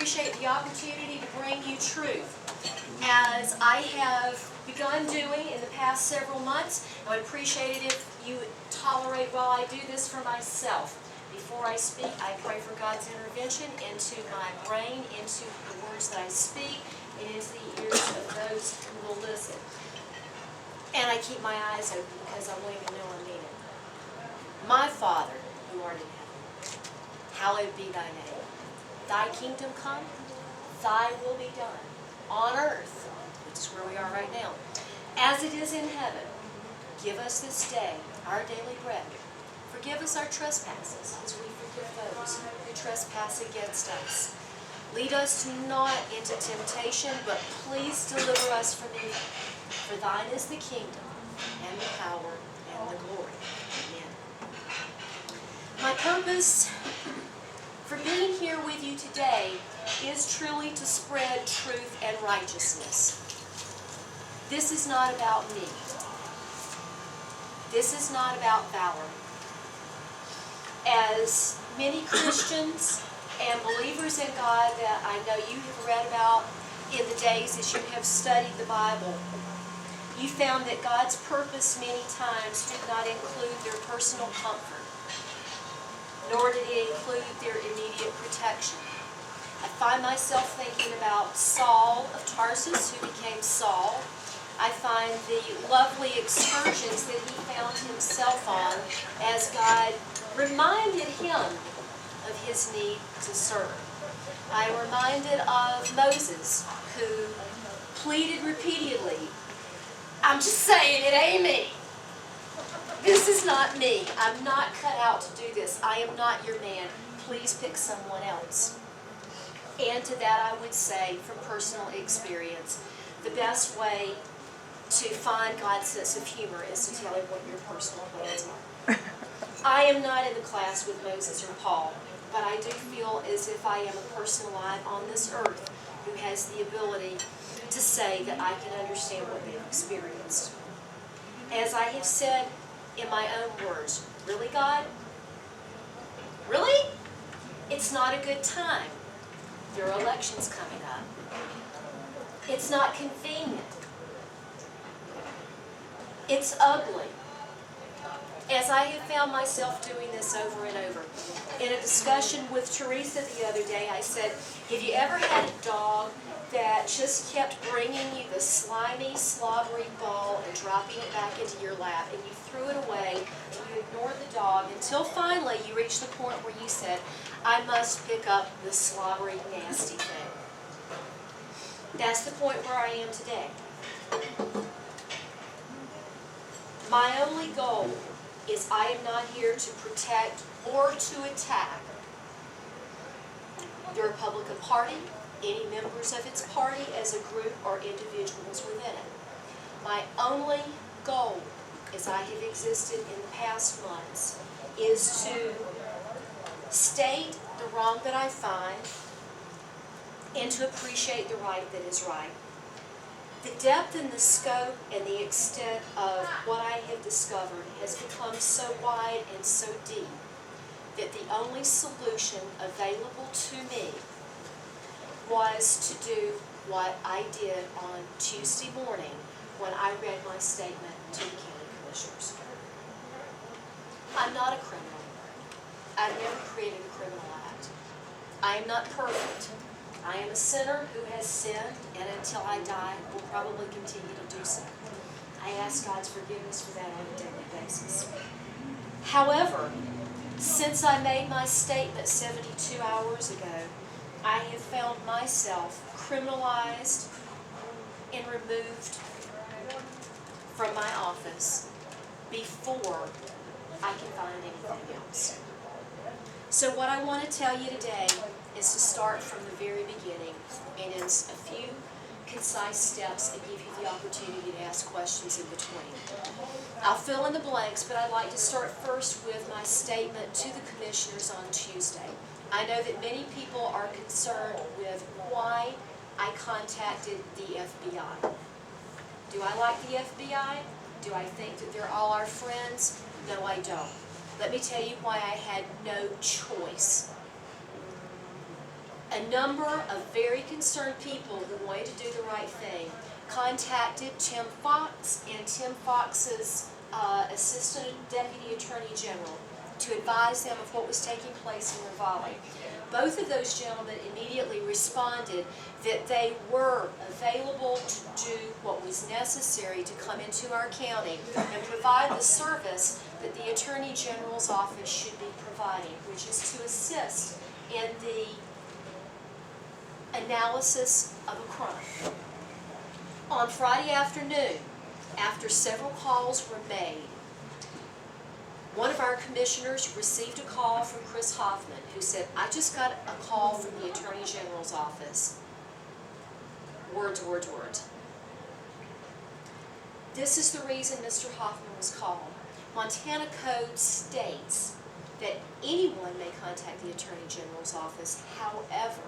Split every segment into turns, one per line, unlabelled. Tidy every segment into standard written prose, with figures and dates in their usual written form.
appreciate the opportunity to bring you truth. As I have begun doing in the past several months, I would appreciate it if you would tolerate while I do this for myself. Before I speak, I pray for God's intervention into my brain, into the words that I speak, and into the ears of those who will listen. And I keep my eyes open because I want you to know I mean it. My Father, who art in heaven, hallowed be thy name. Thy kingdom come, thy will be done, on earth, which is where we are right now, as it is in heaven. Give us this day our daily bread. Forgive us our trespasses, as we forgive those who trespass against us. Lead us not into temptation, but please deliver us from evil. For thine is the kingdom, and the power, and the glory. Amen. My purpose for being here with you today is truly to spread truth and righteousness. This is not about me. This is not about Valerie. As many Christians and believers in God that I know you have read about in the days as you have studied the Bible, you found that God's purpose many times did not include their personal comfort, nor did it include their immediate protection. I find myself thinking about Saul of Tarsus, who became Saul. I find the lovely excursions that he found himself on as God reminded him of his need to serve. I am reminded of Moses, who pleaded repeatedly, I'm just saying, it ain't me. This is not me. I'm not cut out to do this. I am not your man. Please pick someone else. And to that I would say, from personal experience, the best way to find God's sense of humor is to tell him what your personal plans are. I am not in the class with Moses or Paul, but I do feel as if I am a person alive on this earth who has the ability to say that I can understand what they've experienced. As I have said in my own words, really, God? Really? It's not a good time. There are elections coming up. It's not convenient. It's ugly. As I have found myself doing this over and over. In a discussion with Teresa the other day, I said, have you ever had a dog that just kept bringing you the slimy, slobbery ball and dropping it back into your lap, and you threw it away, and you ignored the dog, until finally you reached the point where you said, I must pick up the slobbery, nasty thing. That's the point where I am today. My only goal is I am not here to protect or to attack the Republican Party, any members of its party as a group, or individuals within it. My only goal, as I have existed in the past months, is to state the wrong that I find and to appreciate the right that is right. The depth and the scope and the extent of what I have discovered has become so wide and so deep that the only solution available to me was to do what I did on Tuesday morning when I read my statement to the county commissioners. I'm not a criminal. I've never created a criminal act. I am not perfect. I am a sinner who has sinned, and until I die, will probably continue to do so. I ask God's forgiveness for that on a daily basis. However, since I made my statement 72 hours ago, I have found myself criminalized and removed from my office before I can find anything else. So what I want to tell you today is to start from the very beginning, and it's a few concise steps that give you the opportunity to ask questions in between. I'll fill in the blanks, but I'd like to start first with my statement to the commissioners on Tuesday. I know that many people are concerned with why I contacted the FBI. Do I like the FBI? Do I think that they're all our friends? No, I don't. Let me tell you why I had no choice. A a number of very concerned people who wanted to do the right thing contacted Tim Fox and Tim Fox's Assistant Deputy Attorney General to advise them of what was taking place in Ravalli. Both of those gentlemen immediately responded that they were available to do what was necessary to come into our county and provide the service that the Attorney General's office should be providing, which is to assist in the analysis of a crime. On Friday afternoon, after several calls were made, one of our commissioners received a call from Chris Hoffman, who said, "I just got a call from the Attorney General's office." Words. This is the reason Mr. Hoffman was called. Montana Code states that anyone may contact the Attorney General's office. However,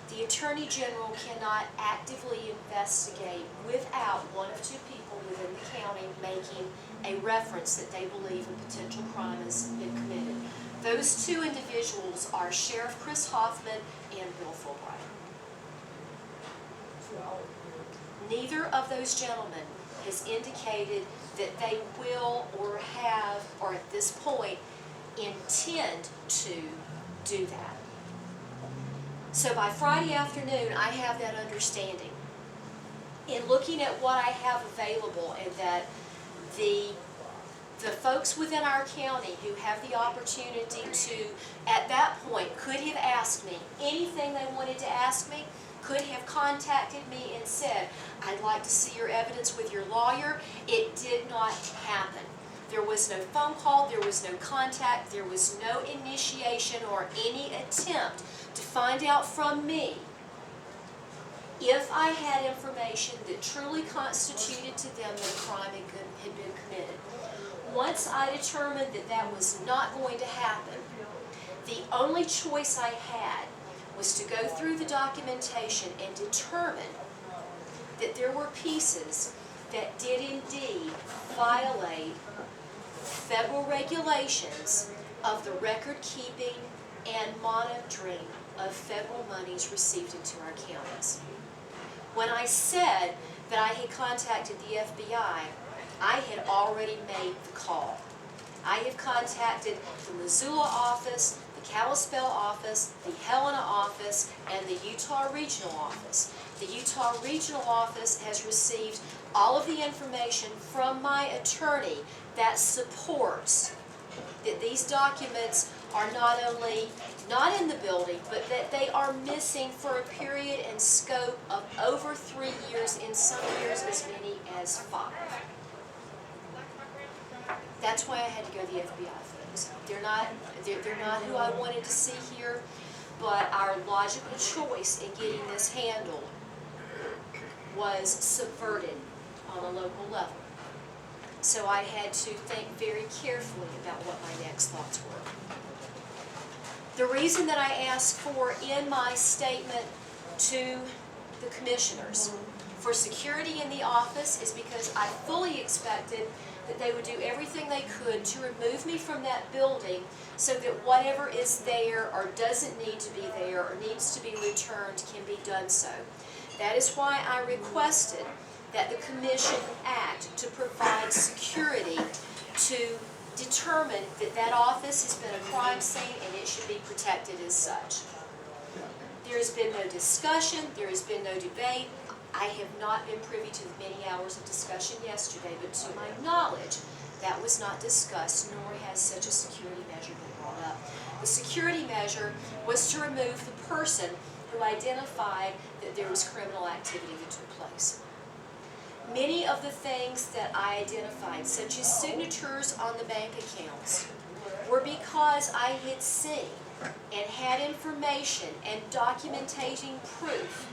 the Attorney General cannot actively investigate without one of two people within the county making a reference that they believe a potential crime has been committed. Those two individuals are Sheriff Chris Hoffman and Bill Fulbright. Neither of those gentlemen has indicated that they will or have, or at this point, intend to do that. So by Friday afternoon, I have that understanding. In looking at what I have available, and that the folks within our county who have the opportunity to, at that point, could have asked me anything they wanted to ask me, could have contacted me and said, "I'd like to see your evidence with your lawyer." It did not happen. There was no phone call, there was no contact, there was no initiation or any attempt to find out from me if I had information that truly constituted to them that a crime had been committed. Once I determined that that was not going to happen, the only choice I had was to go through the documentation and determine that there were pieces that did indeed violate federal regulations of the record keeping and monitoring of federal monies received into our counties. When I said that I had contacted the FBI, I had already made the call. I have contacted the Missoula office, the Kalispell office, the Helena office, and the Utah Regional office. The Utah Regional office has received all of the information from my attorney that supports that these documents are not only not in the building, but that they are missing for a period and scope of over 3 years, in some years as many as 5. That's why I had to go to the FBI folks. They're not who I wanted to see here, but our logical choice in getting this handled was subverted on a local level. So I had to think very carefully about what my next thoughts were. The reason that I asked for in my statement to the commissioners for security in the office is because I fully expected that they would do everything they could to remove me from that building so that whatever is there or doesn't need to be there or needs to be returned can be done so. That is why I requested that the commission act to provide security to determine that that office has been a crime scene and it should be protected as such. There has been no discussion, there has been no debate. I have not been privy to the many hours of discussion yesterday, but to my knowledge, that was not discussed, nor has such a security measure been brought up. The security measure was to remove the person who identified that there was criminal activity that took place. Many of the things that I identified, such as signatures on the bank accounts, were because I had seen and had information and documenting proof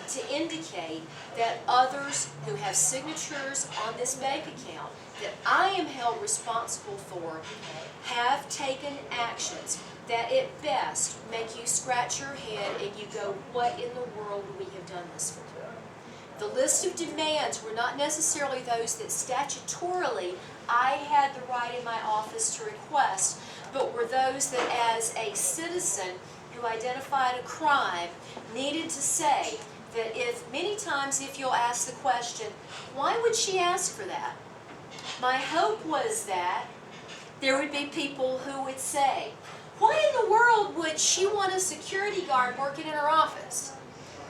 to indicate that others who have signatures on this bank account that I am held responsible for have taken actions that at best make you scratch your head and you go, what in the world would we have done this for? The list of demands were not necessarily those that statutorily I had the right in my office to request, but were those that as a citizen who who identified a crime needed to say that many times if you'll ask the question, why would she ask for that? My hope was that there would be people who would say, why in the world would she want a security guard working in her office?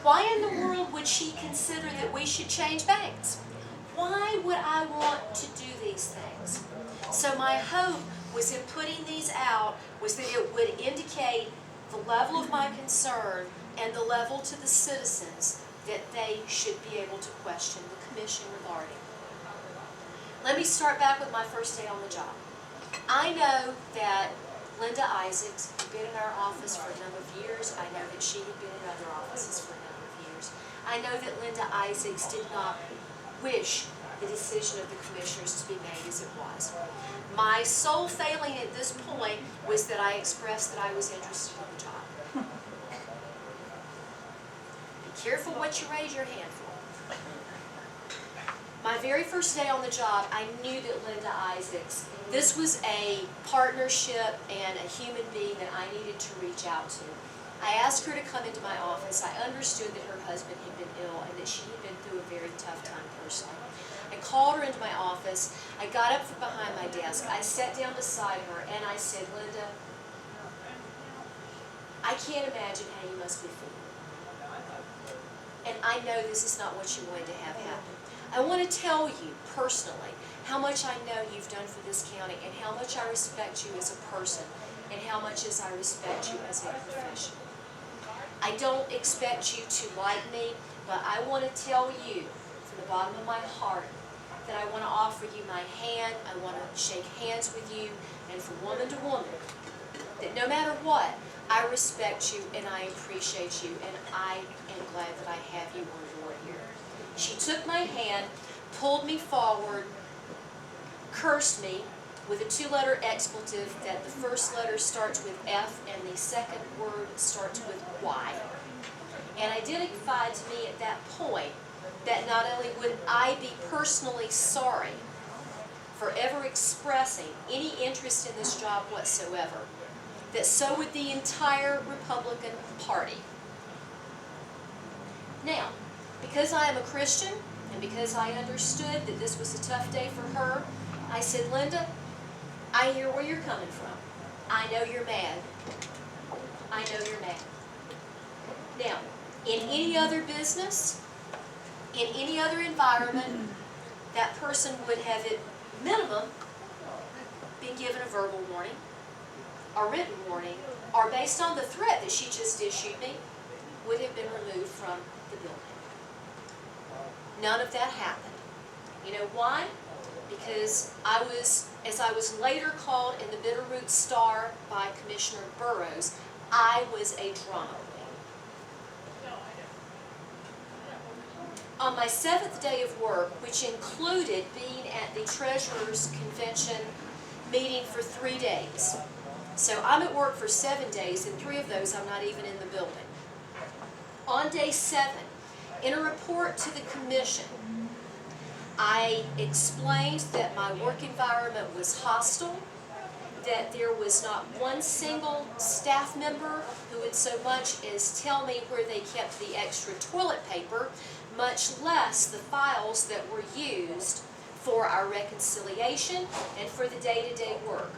Why in the world would she consider that we should change banks? Why would I want to do these things? So my hope was in putting these out was that it would indicate the level of my concern and the level to the citizens that they should be able to question the commission regarding. Let me start back with my first day on the job. I know that Linda Isaacs had been in our office for a number of years. I know that she had been in other offices for a number of years. I know that Linda Isaacs did not wish the decision of the commissioners to be made as it was. My sole failing at this point was that I expressed that I was interested in the job. Be careful what you raise your hand for. My very first day on the job, I knew that Linda Isaacs, this was a partnership and a human being that I needed to reach out to. I asked her to come into my office. I understood that her husband had been ill and that she had been through a very tough time personally. I called her into my office. I got up from behind my desk. I sat down beside her and I said, Linda, I can't imagine how you must be feeling. And I know this is not what you wanted to have happen. I want to tell you personally how much I know you've done for this county and how much I respect you as a person and how much as I respect you as a professional. I don't expect you to like me, but I want to tell you from the bottom of my heart that I want to offer you my hand, I want to shake hands with you, and from woman to woman, that no matter what, I respect you and I appreciate you, and I am glad that I have you on board here. She took my hand, pulled me forward, cursed me with a two-letter expletive that the first letter starts with F and the second word starts with Y. And identified to me at that point that not only would I be personally sorry for ever expressing any interest in this job whatsoever, that so would the entire Republican Party. Now, because I am a Christian and because I understood that this was a tough day for her, I said, Linda, I hear where you're coming from. I know you're mad. I know you're mad. Now, in any other business, in any other environment, that person would have at minimum been given a verbal warning, a written warning, or based on the threat that she just issued me, would have been removed from the building. None of that happened. You know why? Because as I was later called in the Bitterroot Star by Commissioner Burrows, I was a drama queen. On my 7th day of work, which included being at the Treasurer's Convention meeting for 3 days, so I'm at work for 7 days, and 3 of those I'm not even in the building. On day 7, in a report to the Commission, I explained that my work environment was hostile, that there was not one single staff member who would so much as tell me where they kept the extra toilet paper, much less the files that were used for our reconciliation and for the day-to-day work.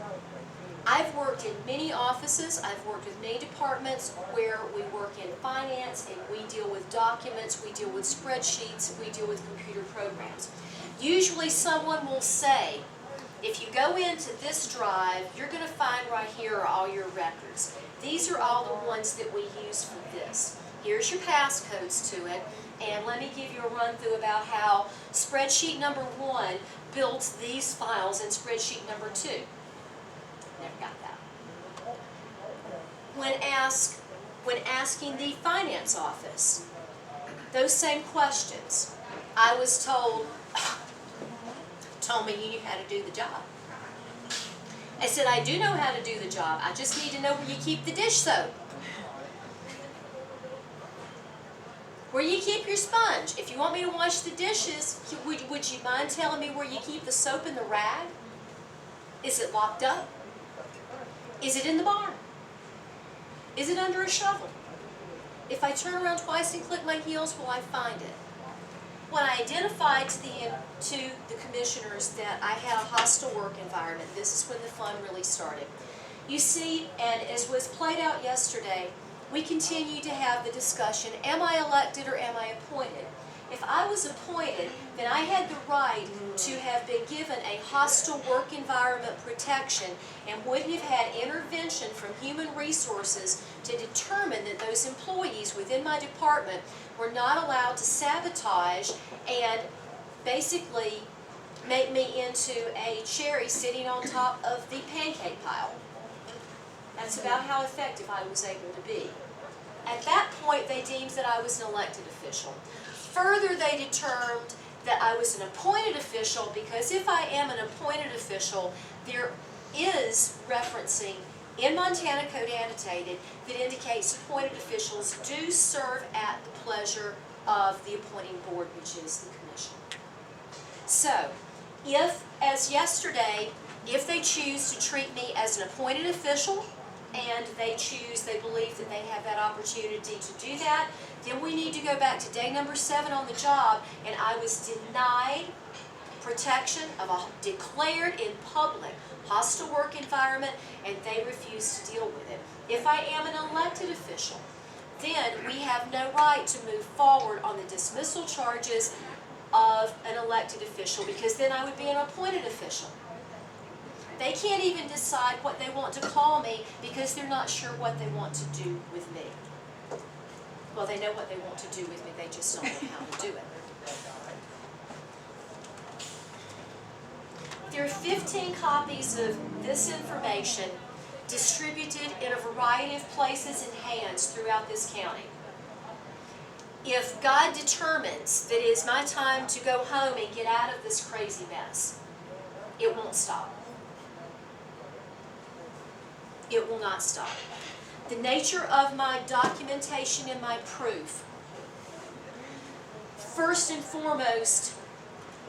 I've worked in many offices, I've worked with many departments where we work in finance and we deal with documents, we deal with spreadsheets, we deal with computer programs. Usually someone will say, if you go into this drive, you're going to find right here are all your records. These are all the ones that we use for this. Here's your passcodes to it, and let me give you a run through about how spreadsheet number 1 builds these files in spreadsheet number 2. Never got that. When asking the finance office those same questions, I was told me you knew how to do the job. I said, I do know how to do the job. I just need to know where you keep the dish soap. Where you keep your sponge. If you want me to wash the dishes, would you mind telling me where you keep the soap and the rag? Is it locked up? Is it in the barn? Is it under a shovel? If I turn around twice and click my heels, will I find it? When I identified to the commissioners that I had a hostile work environment, this is when the fun really started. You see, and as was played out yesterday, we continue to have the discussion, am I elected or am I appointed? If I was appointed, then I had the right to have been given a hostile work environment protection and would have had intervention from human resources to determine that those employees within my department were not allowed to sabotage and basically make me into a cherry sitting on top of the pancake pile. That's about how effective I was able to be. At that point, they deemed that I was an elected official. Further, they determined that I was an appointed official because if I am an appointed official, there is referencing in Montana Code Annotated that indicates appointed officials do serve at the pleasure of the appointing board, which is the commission. So, if, as yesterday, if they choose to treat me as an appointed official, and they believe that they have that opportunity to do that, then we need to go back to day number 7 on the job, and I was denied protection of a declared in public hostile work environment, and they refused to deal with it. If I am an elected official, then we have no right to move forward on the dismissal charges of an elected official, because then I would be an appointed official. They can't even decide what they want to call me because they're not sure what they want to do with me. Well, they know what they want to do with me, they just don't know how to do it. There are 15 copies of this information distributed in a variety of places and hands throughout this county. If God determines that it is my time to go home and get out of this crazy mess, it won't stop. It will not stop. The nature of my documentation and my proof, first and foremost,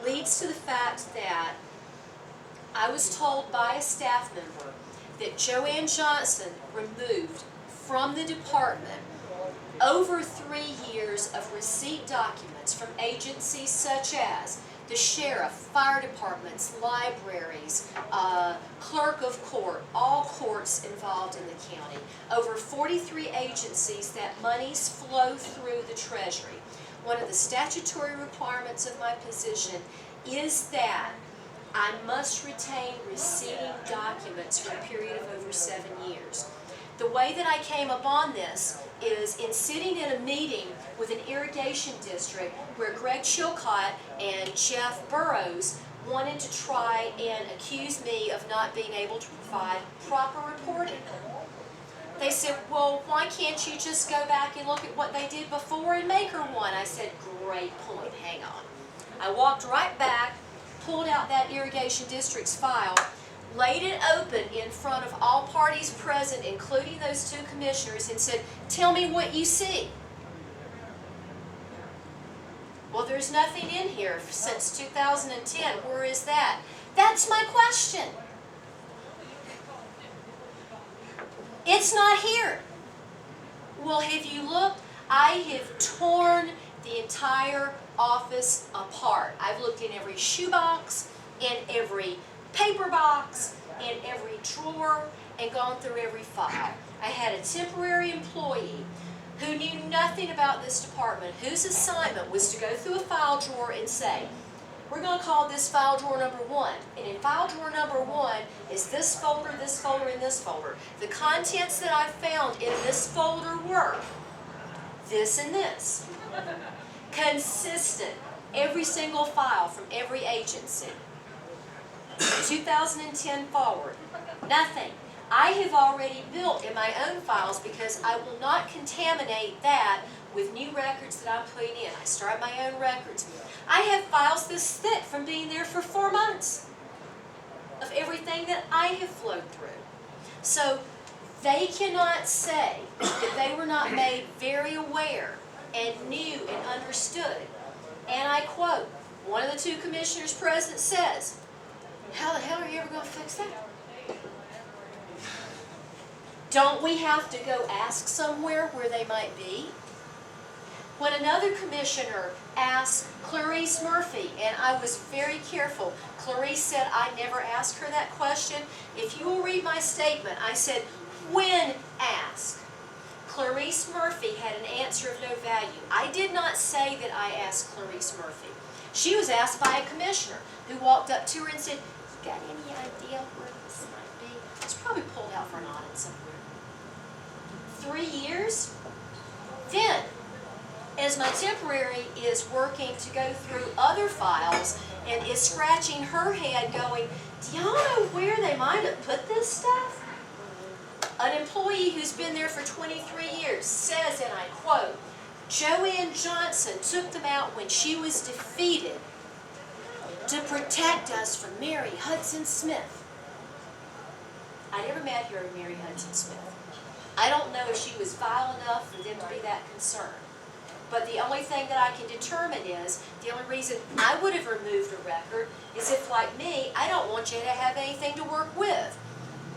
leads to the fact that I was told by a staff member that Joanne Johnson removed from the department over 3 years of receipt documents from agencies such as the sheriff, fire departments, libraries, clerk of court, all courts involved in the county. Over 43 agencies that monies flow through the Treasury. One of the statutory requirements of my position is that I must retain receiving documents for a period of over 7 years. The way that I came upon this is in sitting in a meeting with an irrigation district where Greg Chilcott and Jeff Burrows wanted to try and accuse me of not being able to provide proper reporting. They said, well, why can't you just go back and look at what they did before and make her one? I said, great point, hang on. I walked right back, pulled out that irrigation district's file, laid it open in front of all parties present, including those 2 commissioners, and said, tell me what you see. Well, there's nothing in here since 2010. Where is that? That's my question. It's not here. Well, have you looked? I have torn the entire office apart. I've looked in every shoebox, in every paper box, in every drawer, and gone through every file. I had a temporary employee who knew nothing about this department, whose assignment was to go through a file drawer and say, we're going to call this file drawer number 1. And in file drawer number 1 is this folder, and this folder. The contents that I found in this folder were this and this. Consistent. Every single file from every agency. 2010 forward. Nothing. I have already built in my own files because I will not contaminate that with new records that I'm putting in. I start my own records. I have files this thick from being there for 4 months of everything that I have flowed through. So they cannot say that they were not made very aware and knew and understood. And I quote, one of the 2 commissioners present says, how the hell are you ever going to fix that? Don't we have to go ask somewhere where they might be? When another commissioner asked Clarice Murphy, and I was very careful, Clarice said I never asked her that question. If you will read my statement, I said, when asked. Clarice Murphy had an answer of no value. I did not say that I asked Clarice Murphy. She was asked by a commissioner who walked up to her and said, you got any idea where this might be? It's probably pulled out for an audit somewhere. 3 years? Then, as my temporary is working to go through other files and is scratching her head going, do y'all know where they might have put this stuff? An employee who's been there for 23 years says, and I quote, Joanne Johnson took them out when she was defeated to protect us from Mary Hudson Smith. I never met her, Mary Hudson Smith. I don't know if she was vile enough for them to be that concerned. But the only thing that I can determine is, the only reason I would have removed a record is if, like me, I don't want you to have anything to work with.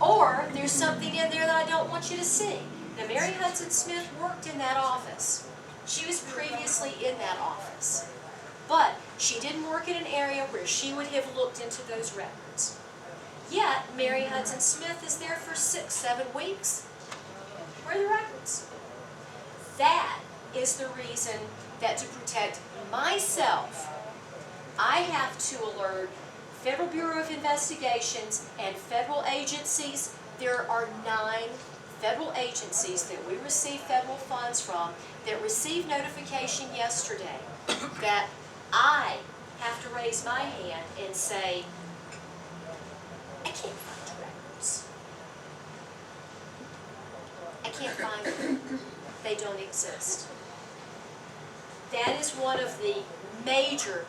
Or there's something in there that I don't want you to see. Now, Mary Hudson Smith worked in that office. She was previously in that office. But she didn't work in an area where she would have looked into those records. Yet, Mary Hudson Smith is there for 6, 7 weeks. Where are the records? That is the reason that to protect myself, I have to alert Federal Bureau of Investigations and federal agencies. There are 9 federal agencies that we receive federal funds from that received notification yesterday that I have to raise my hand and say, I can't find the records. I can't find them. They don't exist. That is one of the major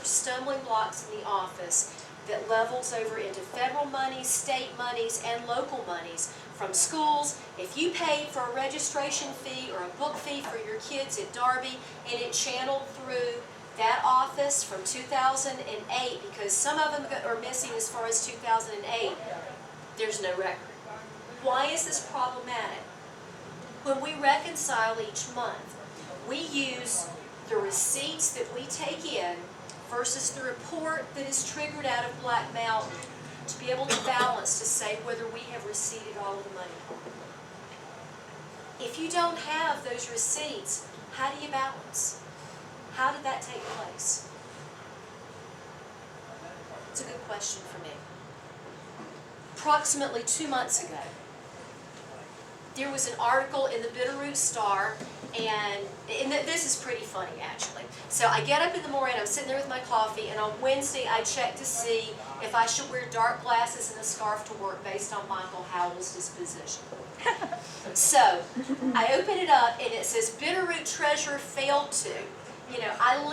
stumbling blocks in the office that levels over into federal monies, state monies, and local monies from schools. If you paid for a registration fee or a book fee for your kids at Darby and it channeled through that office from 2008, because some of them are missing as far as 2008, there's no record. Why is this problematic? When we reconcile each month, we use the receipts that we take in versus the report that is triggered out of Black Mountain to be able to balance to say whether we have received all of the money. If you don't have those receipts, how do you balance? How did that take place? It's a good question for me. Approximately 2 months ago, there was an article in the Bitterroot Star, and this is pretty funny actually. So I get up in the morning, I'm sitting there with my coffee, and on Wednesday I check to see if I should wear dark glasses and a scarf to work based on Michael Howell's disposition. So I open it up and it says Bitterroot Treasurer failed to. You know, I'm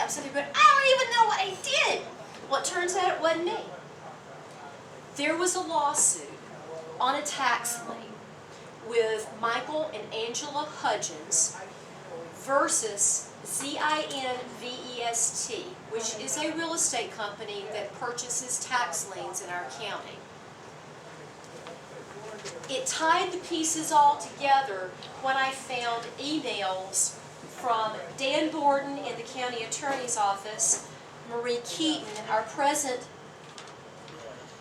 sitting there going, I don't even know what I did. Well, it turns out it wasn't me. There was a lawsuit on a tax lien with Michael and Angela Hudgens versus ZINVEST, which is a real estate company that purchases tax liens in our county. It tied the pieces all together when I found emails from Dan Borden in the county attorney's office, Marie Keaton, our present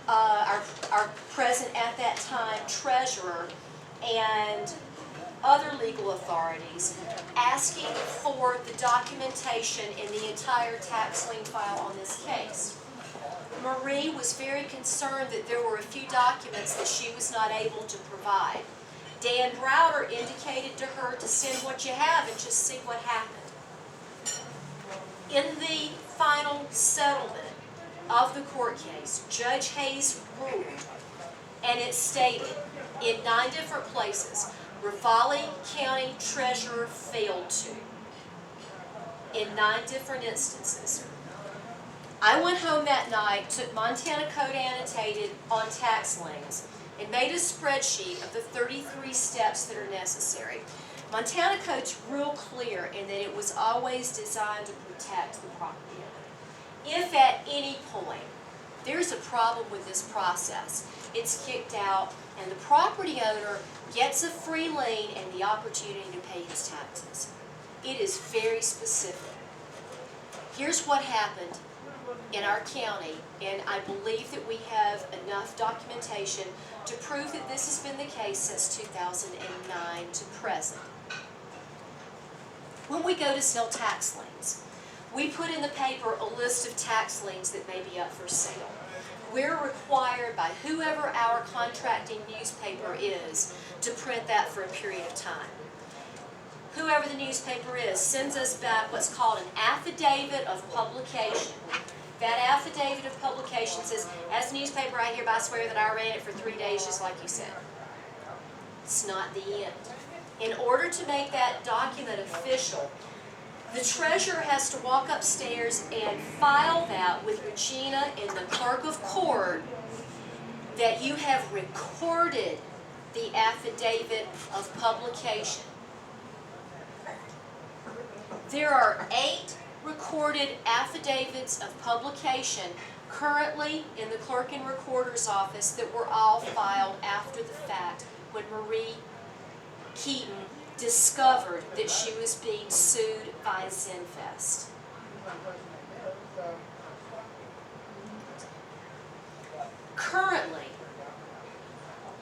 at that time treasurer, and other legal authorities asking for the documentation in the entire tax lien file on this case. Marie was very concerned that there were a few documents that she was not able to provide. Dan Browder indicated to her to send what you have and just see what happened. In the final settlement of the court case, Judge Hayes ruled, and it stated in 9 different places, Ravalli County Treasurer failed to, in 9 different instances. I went home that night, took Montana Code Annotated on tax liens, and made a spreadsheet of the 33 steps that are necessary. Montana Code's real clear in that it was always designed to protect the property owner. If at any point there's a problem with this process, it's kicked out, and the property owner gets a free lien and the opportunity to pay his taxes. It is very specific. Here's what happened in our county, and I believe that we have enough documentation to prove that this has been the case since 2009 to present. When we go to sell tax liens, we put in the paper a list of tax liens that may be up for sale. We're required by whoever our contracting newspaper is to print that for a period of time. Whoever the newspaper is sends us back what's called an affidavit of publication. That affidavit of publication says, as a newspaper, I hereby swear that I ran it for 3 days, just like you said. It's not the end. In order to make that document official, the treasurer has to walk upstairs and file that with Regina and the clerk of court that you have recorded the affidavit of publication. There are 8 recorded affidavits of publication currently in the clerk and recorder's office that were all filed after the fact when Marie Keaton discovered that she was being sued by Zinfest. Currently,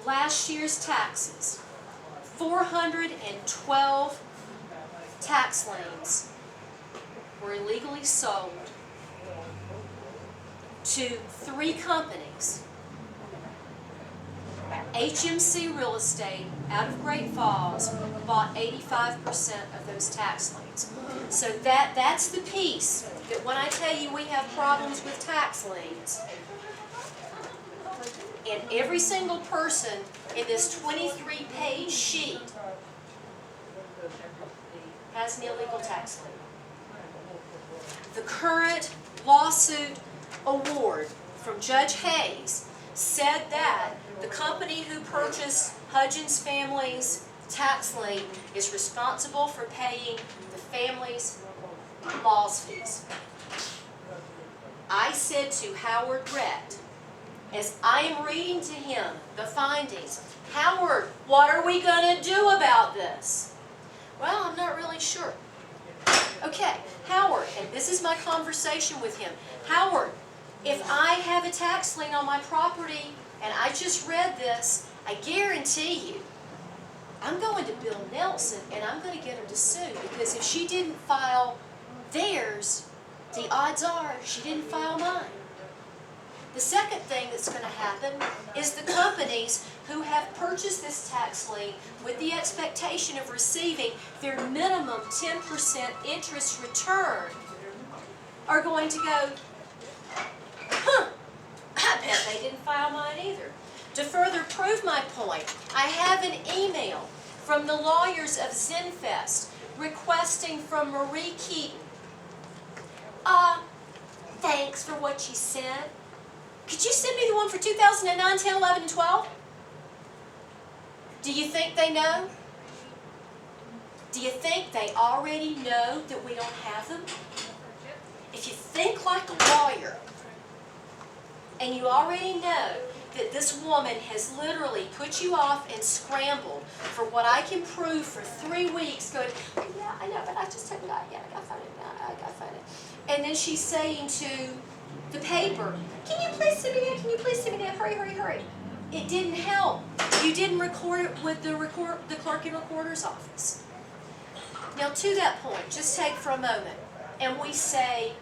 last year's taxes, 412 tax liens were illegally sold to 3 companies. HMC Real Estate out of Great Falls bought 85% of those tax liens. So that's the piece that when I tell you we have problems with tax liens, and every single person in this 23-page sheet has an illegal tax lien. The current lawsuit award from Judge Hayes said that the company who purchased Hudgens family's tax lien is responsible for paying the family's law's fees. I said to Howard Rett, as I am reading to him the findings, Howard, what are we going to do about this? Well, I'm not really sure. Okay, Howard, and this is my conversation with him. Howard, if I have a tax lien on my property and I just read this, I guarantee you, I'm going to Bill Nelson and I'm going to get her to sue, because if she didn't file theirs, the odds are she didn't file mine. The second thing that's going to happen is the companies who have purchased this tax lien with the expectation of receiving their minimum 10% interest return are going to go, I bet they didn't file mine either. To further prove my point, I have an email from the lawyers of Zinfest requesting from Marie Keaton, thanks for what you said. Could you send me the one for 2009, 10, 11, and 12? Do you think they know? Do you think they already know that we don't have them? If you think like a lawyer, and you already know that this woman has literally put you off and scrambled for what I can prove for 3 weeks, going, yeah, I know, but I just haven't got it yet. I gotta find it now. I gotta find it. And then she's saying to the paper, can you please send me that? Can you please send me that? Hurry, hurry, hurry. It didn't help. You didn't record it with the clerk and recorder's office. Now, to that point, just take for a moment, and we say,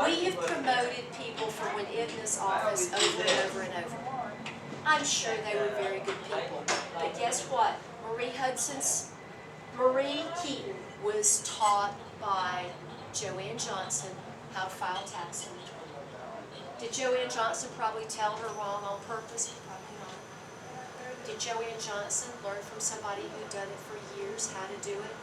we have promoted people from within this office over and over and over. I'm sure they were very good people. But guess what? Marie Keaton was taught by Joanne Johnson how to file tax return. Did Joanne Johnson probably tell her wrong on purpose? Probably not. Did Joanne Johnson learn from somebody who'd done it for years how to do it,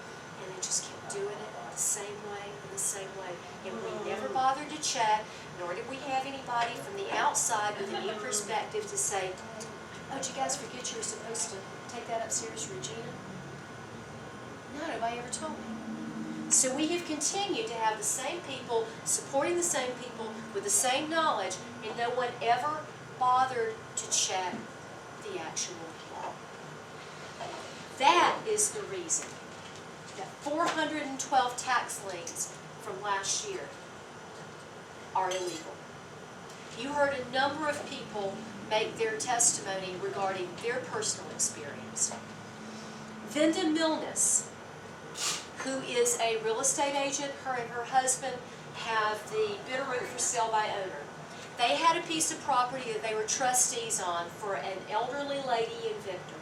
and then just kept doing it the same way and the same way? And we never bothered to check, nor did we have anybody from the outside with a new perspective to say, oh, did you guys forget you were supposed to take that upstairs, Regina? No, nobody ever told me. So we have continued to have the same people supporting the same people with the same knowledge, and no one ever bothered to check the actual law. That is the reason that 412 tax liens from last year are illegal. You heard a number of people make their testimony regarding their personal experience. Vinda Milnes, who is a real estate agent, her and her husband have the Bitterroot for sale by owner. They had a piece of property that they were trustees on for an elderly lady in Victor.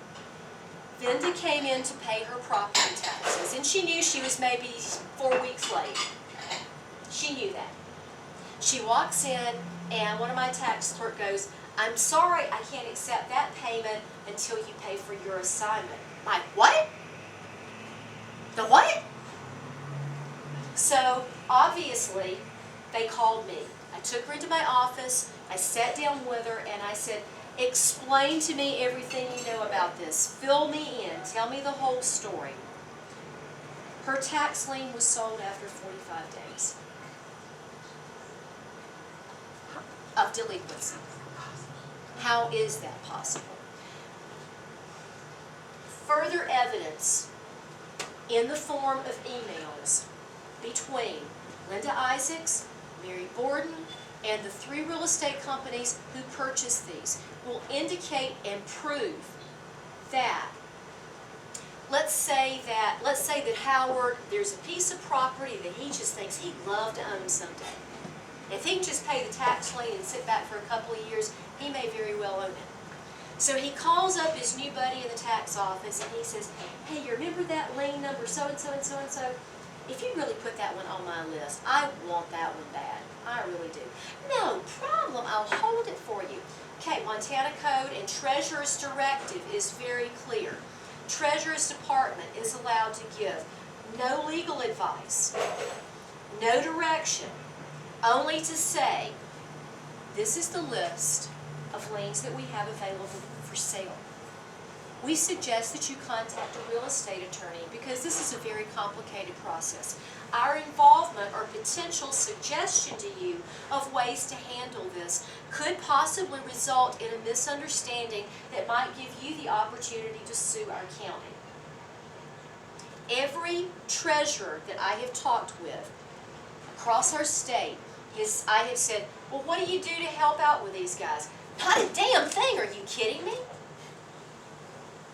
Vinda came in to pay her property taxes, and she knew she was maybe 4 weeks late. She knew that. She walks in, and one of my tax clerk goes, "I'm sorry, I can't accept that payment until you pay for your assignment." I'm like, what? The what? So, obviously, they called me. I took her into my office, I sat down with her, and I said, "Explain to me everything you know about this. Fill me in. Tell me the whole story." Her tax lien was sold after 45 days of delinquency. How is that possible? Further evidence in the form of emails between Linda Isaacs, Mary Borden, and the 3 real estate companies who purchased these will indicate and prove that, let's say that Howard, there's a piece of property that he just thinks he'd love to own someday. If he can just pay the tax lien and sit back for a couple of years, he may very well own it. So he calls up his new buddy in the tax office and he says, "Hey, you remember that lien number so-and-so and so-and-so? If you really put that one on my list, I want that one bad. I really do." "No problem, I'll hold it for you." Okay, Montana Code and Treasurer's Directive is very clear. Treasurer's Department is allowed to give no legal advice, no direction, only to say, this is the list of liens that we have available for sale. We suggest that you contact a real estate attorney because this is a very complicated process. Our involvement or potential suggestion to you of ways to handle this could possibly result in a misunderstanding that might give you the opportunity to sue our county. Every treasurer that I have talked with across our state, I have said, "Well, what do you do to help out with these guys?" "Not a damn thing, are you kidding me?"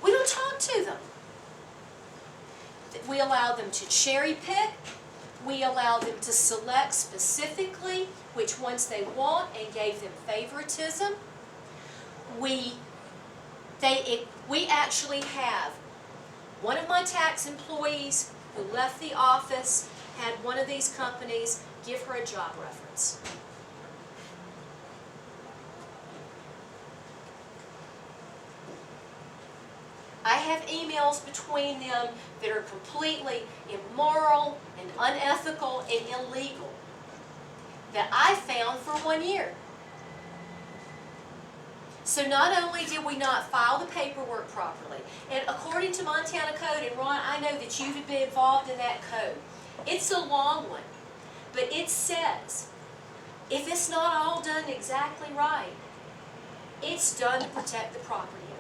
We don't talk to them. We allow them to cherry pick. We allow them to select specifically which ones they want and gave them favoritism. We actually have one of my tax employees who left the office, had one of these companies give her a job reference. I have emails between them that are completely immoral and unethical and illegal that I found for 1 year. So not only did we not file the paperwork properly, and according to Montana Code, and Ron, I know that you've been involved in that code. It's a long one, but it says, if it's not all done exactly right, it's done to protect the property owner.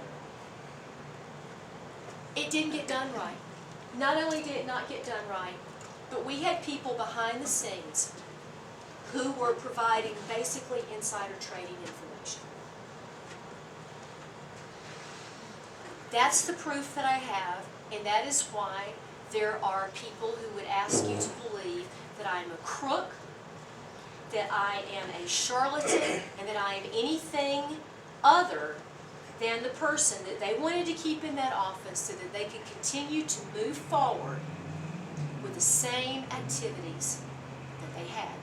It didn't get done right. Not only did it not get done right, but we had people behind the scenes who were providing basically insider trading information. That's the proof that I have, and that is why there are people who would ask you to believe that I'm a crook, that I am a charlatan, and that I am anything other than the person that they wanted to keep in that office so that they could continue to move forward with the same activities that they had.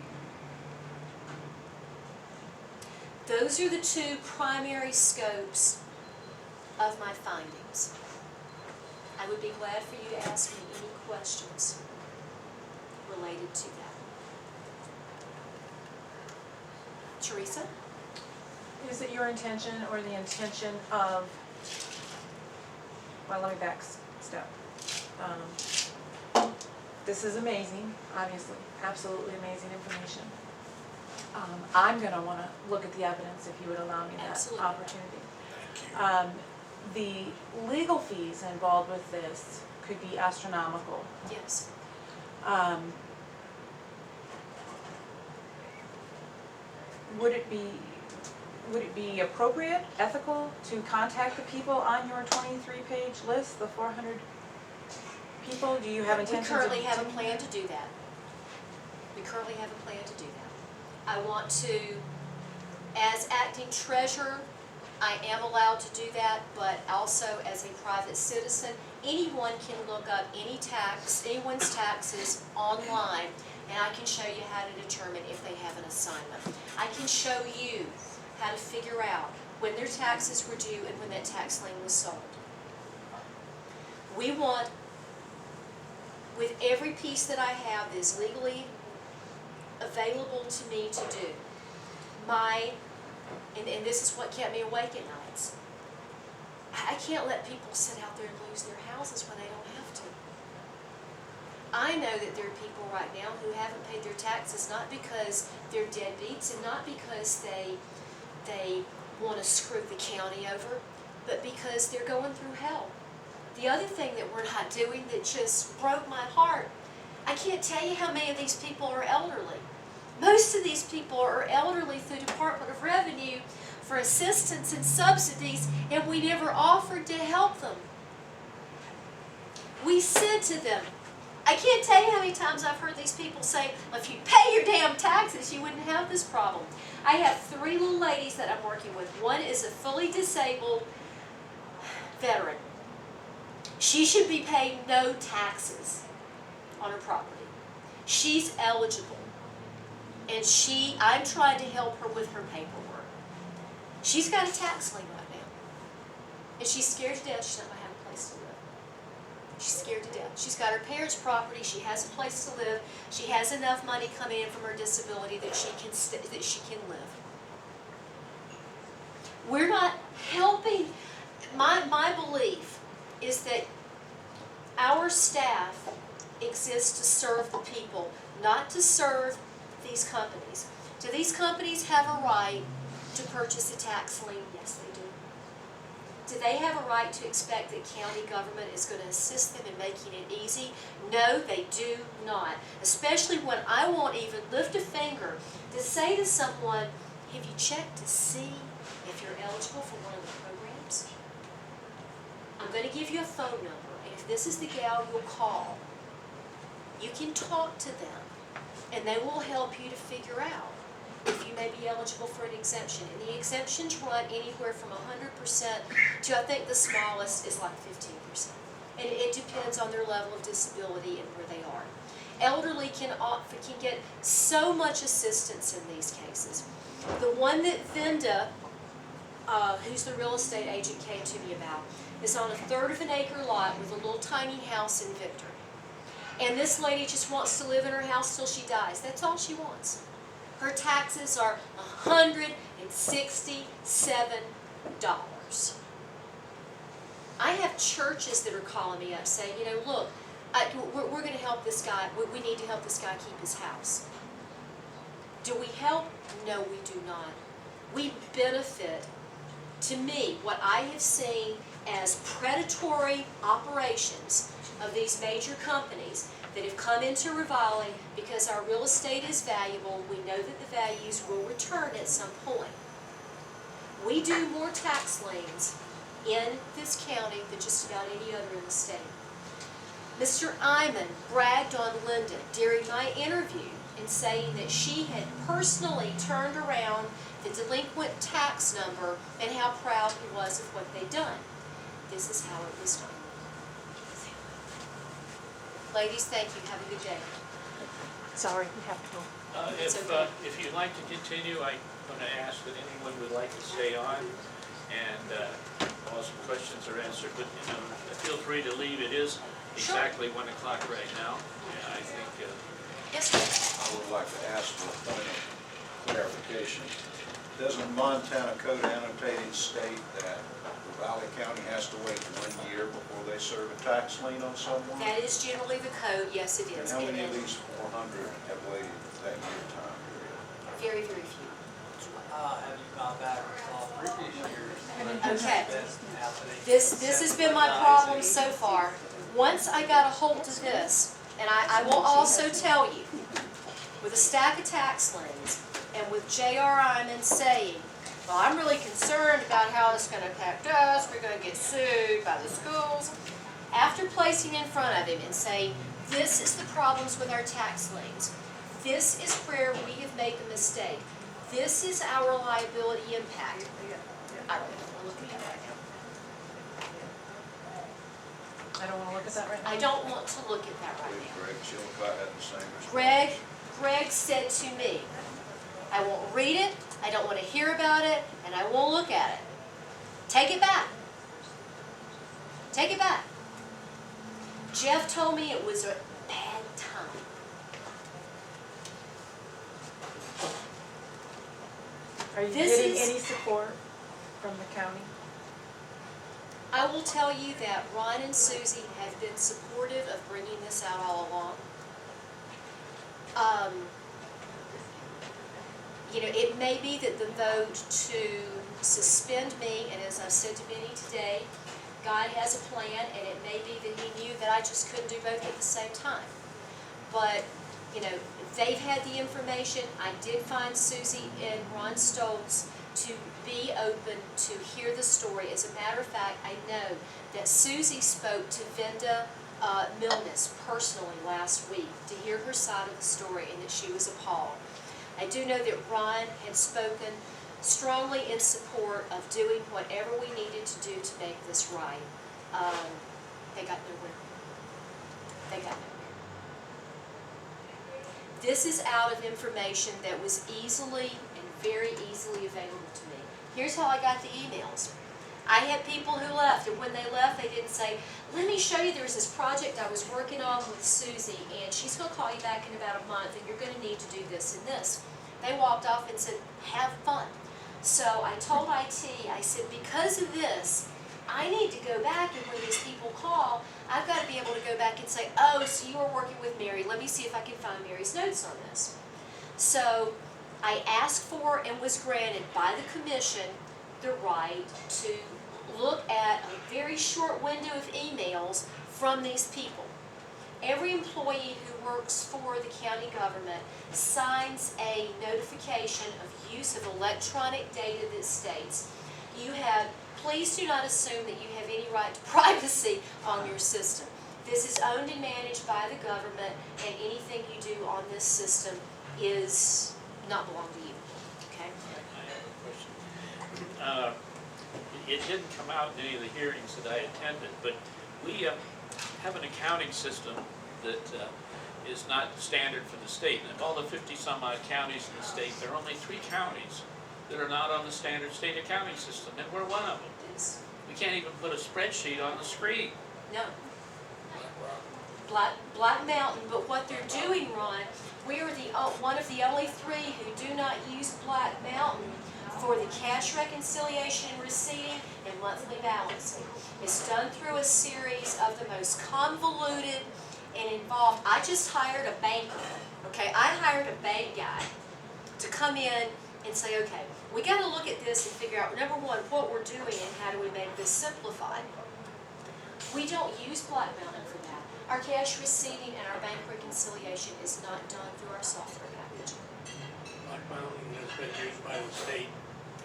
Those are the 2 primary scopes of my findings. I would be glad for you to ask me any questions related to that. Teresa?
Is it your intention or the intention of, well, let me back step. This is amazing, obviously, absolutely amazing information. I'm gonna wanna look at the evidence if you would allow me that
Absolutely.
opportunity.
Thank you.
The legal fees involved with this could be astronomical.
Yes.
Would it be appropriate, ethical, to contact the people on your 23-page list, the 400 people? Do you have
We
intentions of
currently have a
doing
plan
that?
to do that. We currently have a plan to do that. I want to, as acting treasurer, I am allowed to do that, but also as a private citizen, anyone can look up anyone's taxes online, and I can show you how to determine if they have an assignment. I can show you how to figure out when their taxes were due and when that tax lien was sold. We want, with every piece that I have that is legally available to me to do, and this is what kept me awake at nights, I can't let people sit out there and lose their houses when they don't have to. I know that there are people right now who haven't paid their taxes, not because they're deadbeats and not because they want to screw the county over, but because they're going through hell. The other thing that we're not doing that just broke my heart, I can't tell you how many of these people are elderly. Most of these people are elderly through Department of Revenue for assistance and subsidies, and we never offered to help them. We said to them, I can't tell you how many times I've heard these people say, well, if you pay your damn taxes, you wouldn't have this problem. I have 3 little ladies that I'm working with. One is a fully disabled veteran. She should be paying no taxes on her property. She's eligible. And I'm trying to help her with her paperwork. She's got a tax lien right now. And she's scared to death she's not going to have a place to live. She's scared to death. She's got her parents' property. She has a place to live. She has enough money coming in from her disability that she can live. We're not helping. My belief is that our staff exists to serve the people, not to serve these companies. Do these companies have a right to purchase a tax lien? Yes, they do. Do they have a right to expect that county government is going to assist them in making it easy? No, they do not. Especially when I won't even lift a finger to say to someone, have you checked to see if you're eligible for one of the programs? I'm going to give you a phone number, and if this is the gal you'll call, you can talk to them, and they will help you to figure out if you may be eligible for an exemption. And the exemptions run anywhere from 100% to, I think the smallest is like 15%. And it depends on their level of disability and where they are. Elderly can get so much assistance in these cases. The one that Vinda, who's the real estate agent, came to me about is on a 1/3 of an acre lot with a little tiny house in Victor. And this lady just wants to live in her house till she dies. That's all she wants. Her taxes are $167. I have churches that are calling me up saying, you know, look, we're going to help this guy. We need to help this guy keep his house. Do we help? No, we do not. We benefit. To me, what I have seen as predatory operations of these major companies that have come into Ravalli because our real estate is valuable, we know that the values will return at some point. We do more tax liens in this county than just about any other in the state. Mr. Iman bragged on Linda during my interview in saying that she had personally turned around the delinquent tax number and how proud he was of what they'd done. This is how it was done. Ladies, thank you. Have a good day.
Sorry, we have to go.
If you'd like to continue, I'm going to ask that anyone would like to stay on, and all some questions are answered. But feel free to leave. It is exactly 1 o'clock right now, and I think.
Yes, sir.
I would like to ask for a point of clarification. Doesn't Montana code annotating state that Ravalli County has to wait 1 year before they serve a tax lien on someone?
That is generally the code. Yes, it
And
is.
how many of these 400 have waited that year time period?
Very, very few.
Have you gone back to all previous years?
Okay.
Been happening
This has been my problem so far. Once I got a hold of this, and I will also tell you, with a stack of tax liens, and with J.R. Iman saying, well, I'm really concerned about how it's going to affect us, we're going to get sued by the schools. After placing in front of him and saying, this is the problems with our tax liens, this is where we have made the mistake, this is our liability impact. I don't even want to look at that right now.
I don't wanna look at that right now.
I don't want to look at that right
Believe
now.
Greg Chilcott had the same response.
Greg said to me, I won't read it, I don't want to hear about it, and I won't look at it. Take it back. Take it back. Jeff told me it was a bad time.
Are you
This
getting
is-
any support from the county?
I will tell you that Ron and Susie have been supportive of bringing this out all along. You know, it may be that the vote to suspend me, and as I've said to Benny today, God has a plan, and it may be that he knew that I just couldn't do both at the same time. But, you know, they've had the information. I did find Susie and Ron Stoltz to be open to hear the story. As a matter of fact, I know that Susie spoke to Venda Milnes personally last week to hear her side of the story and that she was appalled. I do know that Ron had spoken strongly in support of doing whatever we needed to do to make this right. They got nowhere. They got nowhere. This is out of information that was easily and very easily available to me. Here's how I got the emails. I had people who left, and when they left, they didn't say, let me show you, there's this project I was working on with Susie, and she's going to call you back in about a month, and you're going to need to do this and this. They walked off and said, have fun. So I told IT, I said, because of this, I need to go back, and when these people call, I've got to be able to go back and say, oh, so you were working with Mary. Let me see if I can find Mary's notes on this. So I asked for and was granted by the commission the right to look at a very short window of emails from these people. Every employee who works for the county government signs a notification of use of electronic data that states, please do not assume that you have any right to privacy on your system. This is owned and managed by the government, and anything you do on this system is not belong to you. Okay?
I have a question. It didn't come out in any of the hearings that I attended, but we have an accounting system that is not standard for the state. And of all the 50-some odd counties in the state, there are only 3 counties that are not on the standard state accounting system, and we're one of them. We can't even put a spreadsheet on the screen.
No. Black Mountain, but what they're doing, Ron, we are one of the only 3 who do not use Black Mountain for the cash reconciliation and receipting and monthly balancing. It's done through a series of the most convoluted and involved. I just hired a banker, okay? I hired a bank guy to come in and say, okay, we got to look at this and figure out, number one, what we're doing and how do we make this simplified. We don't use Black Mountain for that. Our cash receiving and our bank reconciliation is not done through our software package.
Black Mountain has been used by the state,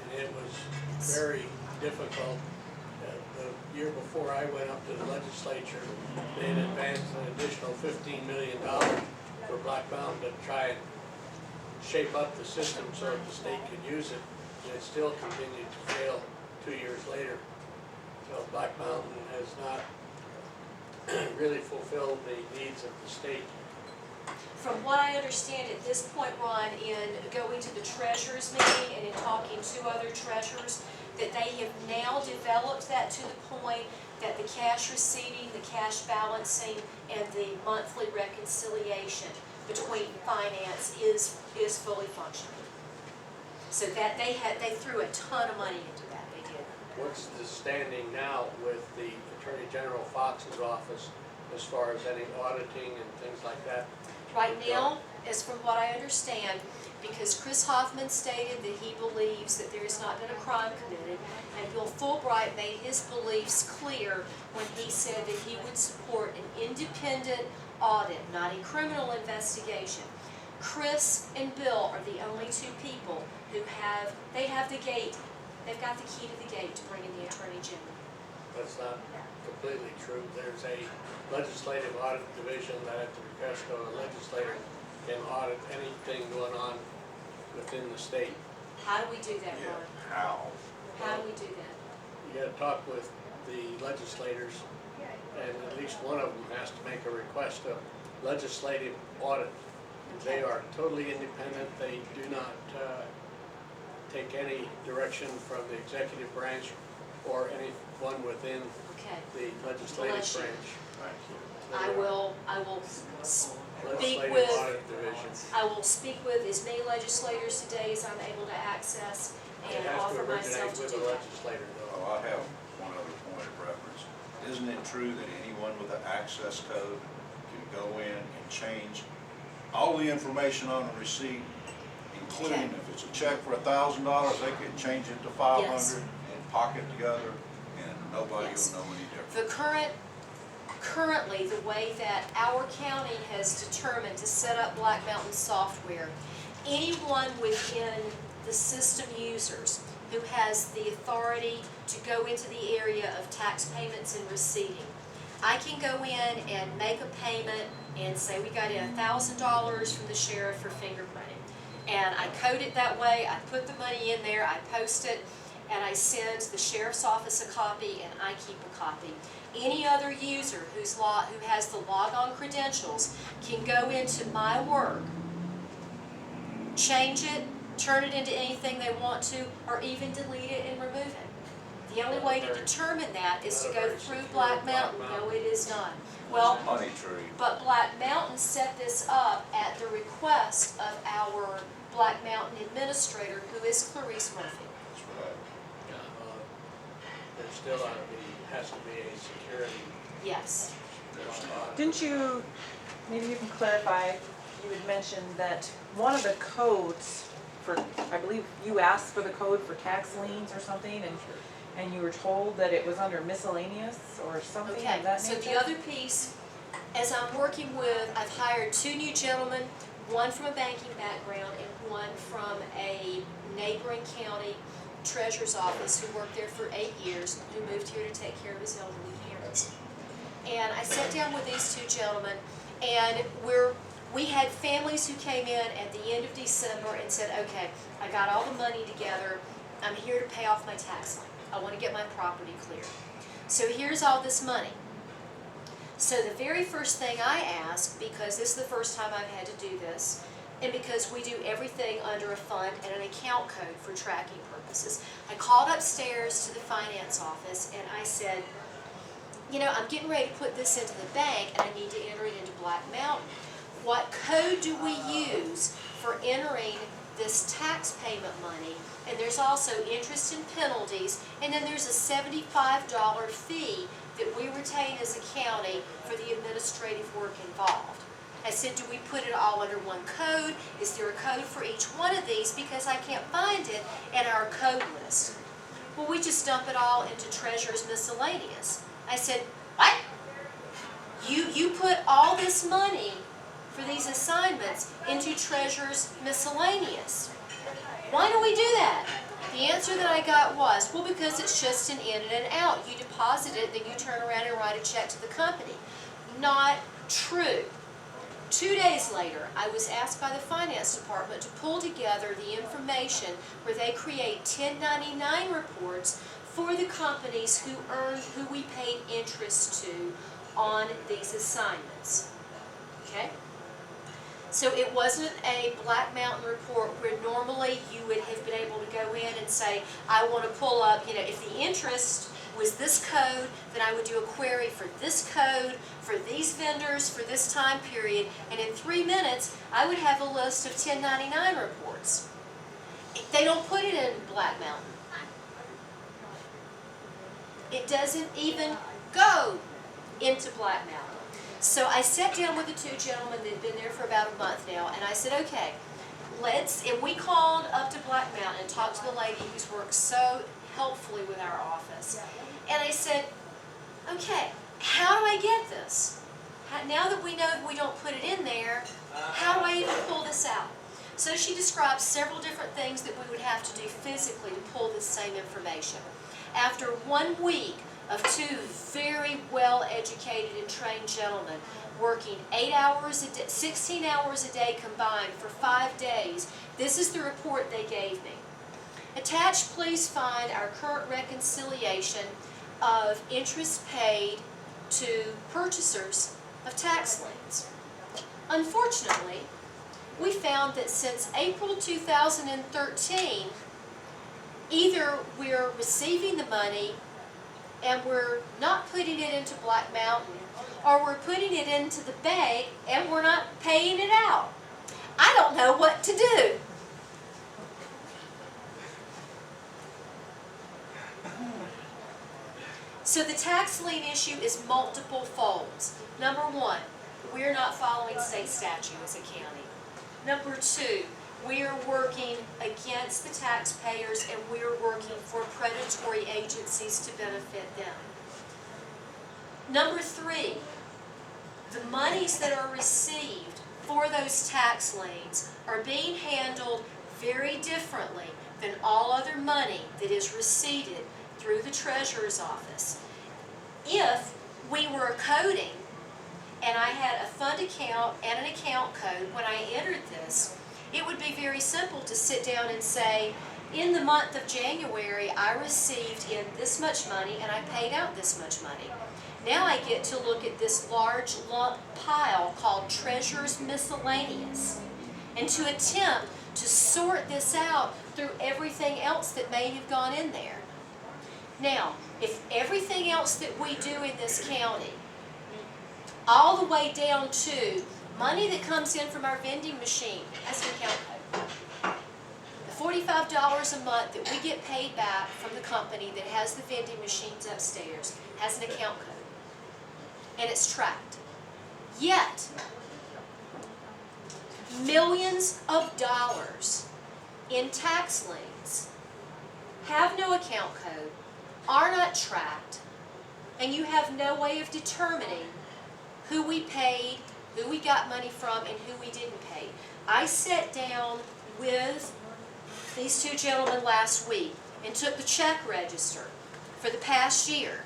and it was very difficult. The year before I went up to the legislature, they had advanced an additional $15 million for Black Mountain to try and shape up the system so that the state could use it, and it still continued to fail 2 years later. So Black Mountain has not really fulfilled the needs of the state.
From what I understand at this point, Ron, in going to the treasurer's meeting and in talking to other treasurers, that they have now developed that to the point that the cash receiving, the cash balancing, and the monthly reconciliation between finance is fully functional. So that they threw a ton of money into that, they did.
What's the standing now with the Attorney General Fox's office as far as any auditing and things like that?
Right now, as from what I understand, because Chris Hoffman stated that he believes that there has not been a crime committed, and Bill Fulbright made his beliefs clear when he said that he would support an independent audit, not a criminal investigation. Chris and Bill are the only two people who have the gate, they've got the key to the gate to bring in the Attorney General.
That's not completely true. There's a legislative audit division that at the request of a legislator can audit anything going on within the state.
How do we do that, Ron?
How?
How do we do that?
You gotta talk with the legislators, and at least one of them has to make a request of legislative audit. They are totally independent. They do not take any direction from the executive branch or anyone within
Okay.
the legislative
Bless you.
branch.
Thank you.
I will speak
Legislative
with,
audit division.
I will speak with as many legislators today as I'm able to access
It
and
has to
offer myself
originate
to
with
do
a
that.
legislator though.
Well, I have one other point of reference. Isn't it true that anyone with an access code can go in and change all the information on the receipt, including
Okay.
if it's a check for $1,000, they can change it to 500
Yes.
and pocket together, and nobody
Yes.
will know any different.
Currently, the way that our county has determined to set up Black Mountain software, anyone within the system users who has the authority to go into the area of tax payments and receipting, I can go in and make a payment and say we got in $1,000 from the sheriff for fingerprinting. And I code it that way, I put the money in there, I post it, and I send the sheriff's office a copy, and I keep a copy. Any other user who has the logon credentials can go into my work, change it, turn it into anything they want to, or even delete it and remove it. The only way to determine that is to go through Black Mountain. No, it is not. Well,
Money tree.
but Black Mountain set this up at the request of our Black Mountain administrator, who is Clarice Murphy.
That's right.
There still has to be a security.
Yes.
Didn't you, maybe you can clarify, you had mentioned that one of the codes for, I believe you asked for the code for tax liens or something, and you were told that it was under miscellaneous or something
Okay,
of that
so
nature?
the other piece, as I'm working with, I've hired two new gentlemen, one from a banking background and one from a neighboring county treasurer's office who worked there for 8 years, who moved here to take care of his elderly parents. And I sat down with these two gentlemen, and we had families who came in at the end of December and said, okay, I got all the money together, I'm here to pay off my tax line. I want to get my property clear. So here's all this money. So the very first thing I asked, because this is the first time I've had to do this, and because we do everything under a fund and an account code for tracking purposes, I called upstairs to the finance office and I said, you know, I'm getting ready to put this into the bank and I need to enter it into Black Mountain. What code do we use for entering this tax payment money? And there's also interest and penalties, and then there's a $75 fee that we retain as a county for the administrative work involved. I said, do we put it all under one code? Is there a code for each one of these? Because I can't find it in our code list. Well, we just dump it all into Treasurer's Miscellaneous. I said, what? You put all this money for these assignments into Treasurer's Miscellaneous. Why do we do that? The answer that I got was, well, because it's just an in and an out. You deposit it, then you turn around and write a check to the company. Not true. 2 days later, I was asked by the finance department to pull together the information where they create 1099 reports for the companies who we paid interest to on these assignments. Okay? So it wasn't a Black Mountain report where normally you would have been able to go in and say, I want to pull up, you know, if the interest was this code, then I would do a query for this code, for these vendors, for this time period, and in 3 minutes, I would have a list of 1099 reports. They don't put it in Black Mountain. It doesn't even go into Black Mountain. So I sat down with the two gentlemen that had been there for about a month now, and I said, okay, and we called up to Black Mountain and talked to the lady who's worked so helpfully with our office. And I said, okay, how do I get this? Now that we know that we don't put it in there, how do I even pull this out? So she described several different things that we would have to do physically to pull this same information. After 1 week of two very well-educated and trained gentlemen working 8 hours a day, 16 hours a day combined for 5 days, this is the report they gave me. Attached, please find our current reconciliation of interest paid to purchasers of tax liens. Unfortunately, we found that since April 2013, either we're receiving the money and we're not putting it into Black Mountain, or we're putting it into the bank and we're not paying it out. I don't know what to do. So the tax lien issue is multiple folds. Number one, we're not following state statute as a county. Number two, we are working against the taxpayers and we are working for predatory agencies to benefit them. Number three, the monies that are received for those tax liens are being handled very differently than all other money that is received through the Treasurer's office. If we were coding and I had a fund account and an account code when I entered this, it would be very simple to sit down and say, in the month of January, I received in this much money and I paid out this much money. Now I get to look at this large lump pile called Treasurer's Miscellaneous and to attempt to sort this out through everything else that may have gone in there. Now, if everything else that we do in this county, all the way down to money that comes in from our vending machine, has an account code. The $45 a month that we get paid back from the company that has the vending machines upstairs has an account code. And it's tracked. Yet, millions of dollars in tax liens have no account code, are not tracked, and you have no way of determining who we paid, who we got money from, and who we didn't pay. I sat down with these two gentlemen last week and took the check register for the past year.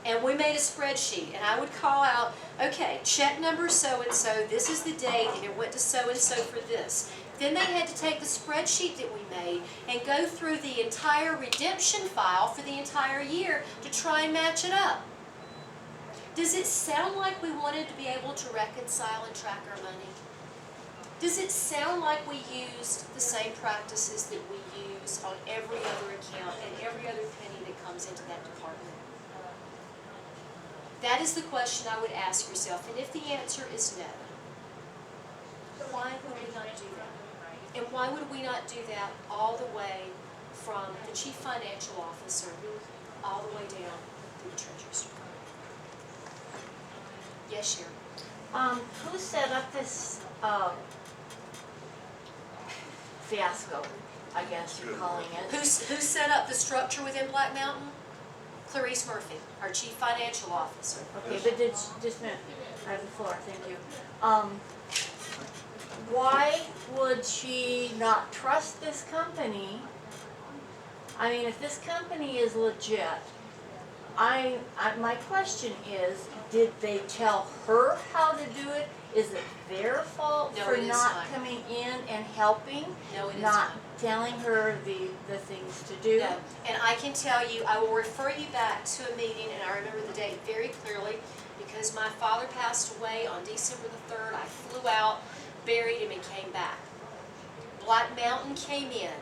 And we made a spreadsheet, and I would call out, okay, check number so-and-so, this is the date, and it went to so-and-so for this. Then they had to take the spreadsheet that we made and go through the entire redemption file for the entire year to try and match it up. Does it sound like we wanted to be able to reconcile and track our money? Does it sound like we used the same practices that we use on every other account and every other penny that comes into that department? That is the question I would ask yourself, and if the answer is no, why would we not do that? And why would we not do that all the way from the Chief Financial Officer all the way down to the Treasurer's Department? Yes, Sharon?
Who set up this fiasco, I guess you're calling it?
Who set up the structure within Black Mountain? Clarice Murphy, our Chief Financial Officer.
Okay, but just a minute, I have the floor, thank you. Why would she not trust this company? I mean, if this company is legit, my question is, did they tell her how to do it? Is it their fault
No,
for
it is
not
not.
coming in and helping?
No, it is
Not
not.
telling her the things to do?
No, and I can tell you, I will refer you back to a meeting, and I remember the date very clearly, because my father passed away on December the 3rd. I flew out, buried him, and came back. Black Mountain came in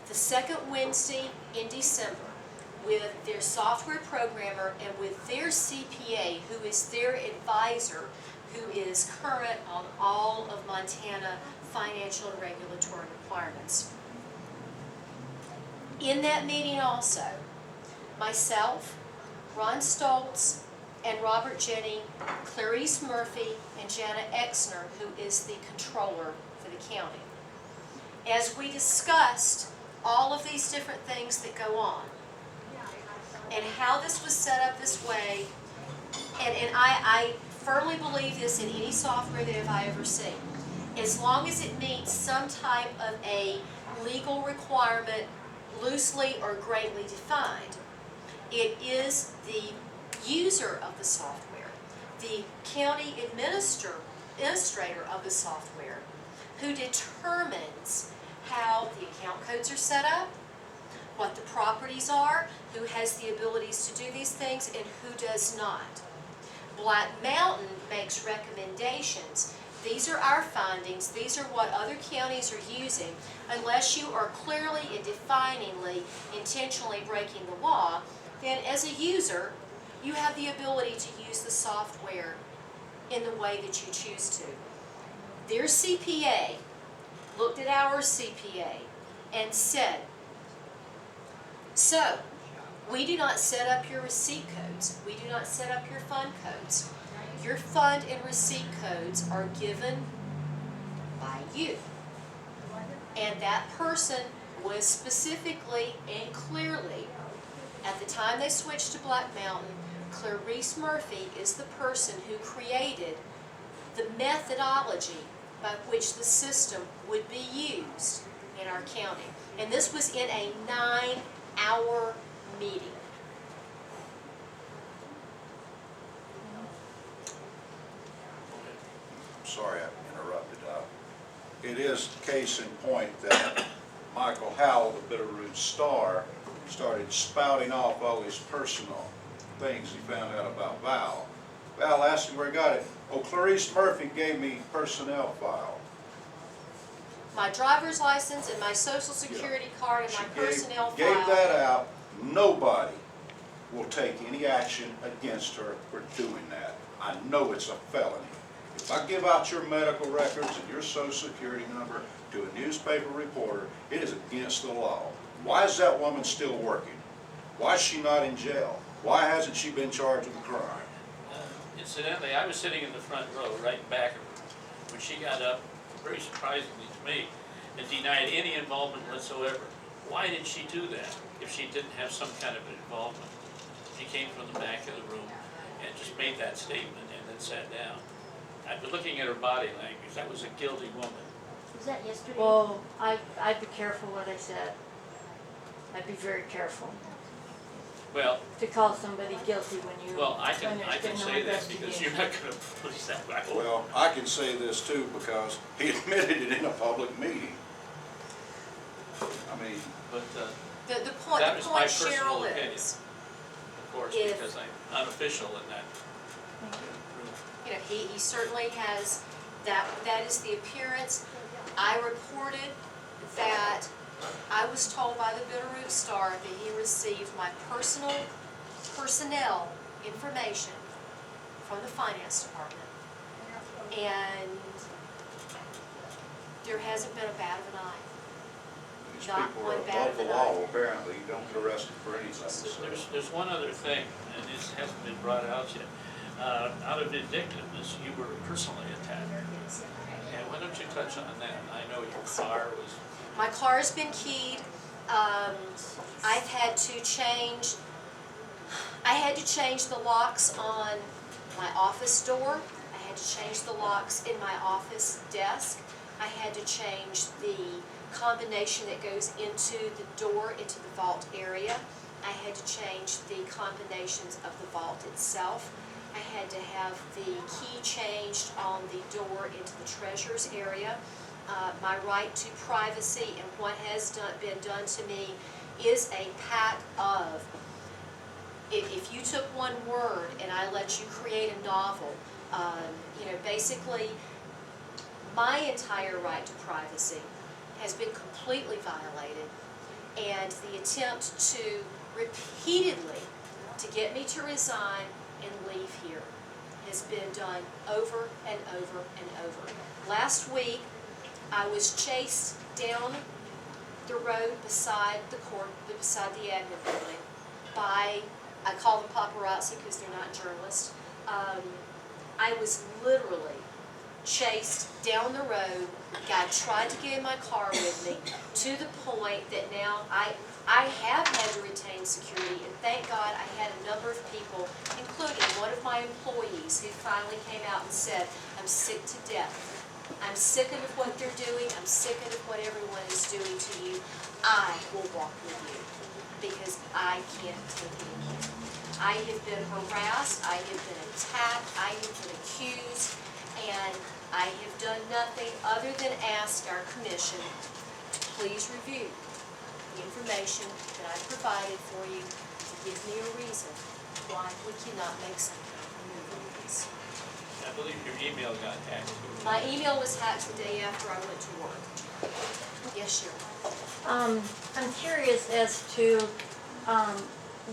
the second Wednesday in December with their software programmer and with their CPA, who is their advisor, who is current on all of Montana financial and regulatory requirements. In that meeting also, myself, Ron Stoltz, and Robert Jennings, Clarice Murphy, and Jana Exner, who is the controller for the county. As we discussed all of these different things that go on, and how this was set up this way, and I firmly believe this in any software that have I ever seen. As long as it meets some type of a legal requirement, loosely or greatly defined, it is the user of the software, the county administrator of the software, who determines how the account codes are set up, what the properties are, who has the abilities to do these things, and who does not. Black Mountain makes recommendations. These are our findings. These are what other counties are using. Unless you are clearly and definingly, intentionally breaking the law, then as a user, you have the ability to use the software in the way that you choose to. Their CPA looked at our CPA and said, so, we do not set up your receipt codes. We do not set up your fund codes. Your fund and receipt codes are given by you. And that person was specifically and clearly, at the time they switched to Black Mountain, Clarice Murphy is the person who created the methodology by which the system would be used in our county. And this was in a 9-hour meeting.
Sorry I interrupted. It is case in point that Michael Howell, the Bitterroot Star, started spouting off all his personal things he found out about Val. Val asked him where he got it. Oh, Clarice Murphy gave me personnel file.
My driver's license and my social security card and my personnel file.
Gave that out. Nobody will take any action against her for doing that. I know it's a felony. If I give out your medical records and your social security number to a newspaper reporter, it is against the law. Why is that woman still working? Why is she not in jail? Why hasn't she been charged with a crime?
Incidentally, I was sitting in the front row, right back of her, when she got up, very surprisingly to me, and denied any involvement whatsoever. Why did she do that if she didn't have some kind of involvement? She came from the back of the room and just made that statement and then sat down. I've been looking at her body language. That was a guilty woman.
Was that yesterday? Well, I'd be careful what I said. I'd be very careful
Well,
to call somebody guilty when you.
well, I can
when there's been no
say that because you're
investigation.
not going to police that back.
Well, I can say this too because he admitted it in a public meeting. I mean,
But
The point
that was my
Cheryl
personal opinion,
is,
of course,
if-
because I'm unofficial in that group.
you know, he certainly has, that is the appearance. I reported that I was told by the Bitterroot Star that he received my personnel information from the finance department. And there hasn't been a bat of an eye.
these
Not
people are
one bad
above the
of the
law,
night.
apparently. You don't get arrested for anything.
So
So.
there's one other thing, and this hasn't been brought out yet. Out of vindictiveness, you were personally attacked. And why don't you touch on that? I know your car was,
My car's been keyed. I've had to change, I had to change the locks on my office door. I had to change the locks in my office desk. I had to change the combination that goes into the door, into the vault area. I had to change the combinations of the vault itself. I had to have the key changed on the door into the treasurer's area. My right to privacy and what has been done to me is a pack of, if you took one word and I let you create a novel, you know, basically my entire right to privacy has been completely violated, and the attempt to repeatedly to get me to resign and leave here has been done over and over and over. Last week, I was chased down the road beside the admin building by I call them paparazzi because they're not journalists. I was literally chased down the road. Guy tried to get in my car with me to the point that now I have had to retain security, and thank God I had a number of people, including one of my employees, who finally came out and said, I'm sick to death. I'm sick of what they're doing. I'm sick of what everyone is doing to you. I will walk with you because I can't take it anymore. I have been harassed. I have been attacked. I have been accused. And I have done nothing other than ask our commission to please review the information that I provided for you to give me a reason why we cannot make some kind of removal of this.
I believe your email got hacked.
My email was hacked the day after I went to work. Yes, Cheryl.
I'm curious as to,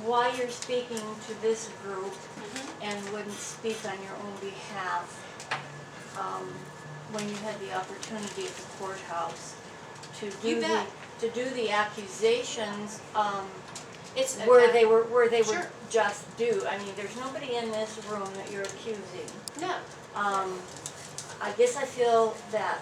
why you're speaking to this group and wouldn't speak on your own behalf, when you had the opportunity at the courthouse to
You
do
bet.
the accusations,
It's
where
okay.
they were
Sure.
just due. I mean, there's nobody in this room that you're accusing.
No.
I guess I feel that,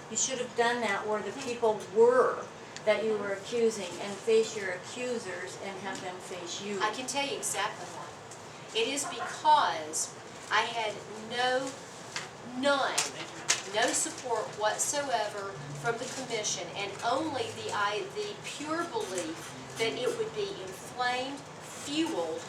you should have done that where the people were that you were accusing, and face your accusers and have them face you.
I can tell you exactly why. It is because I had no support whatsoever from the commission, and only the pure belief that it would be inflamed, fueled,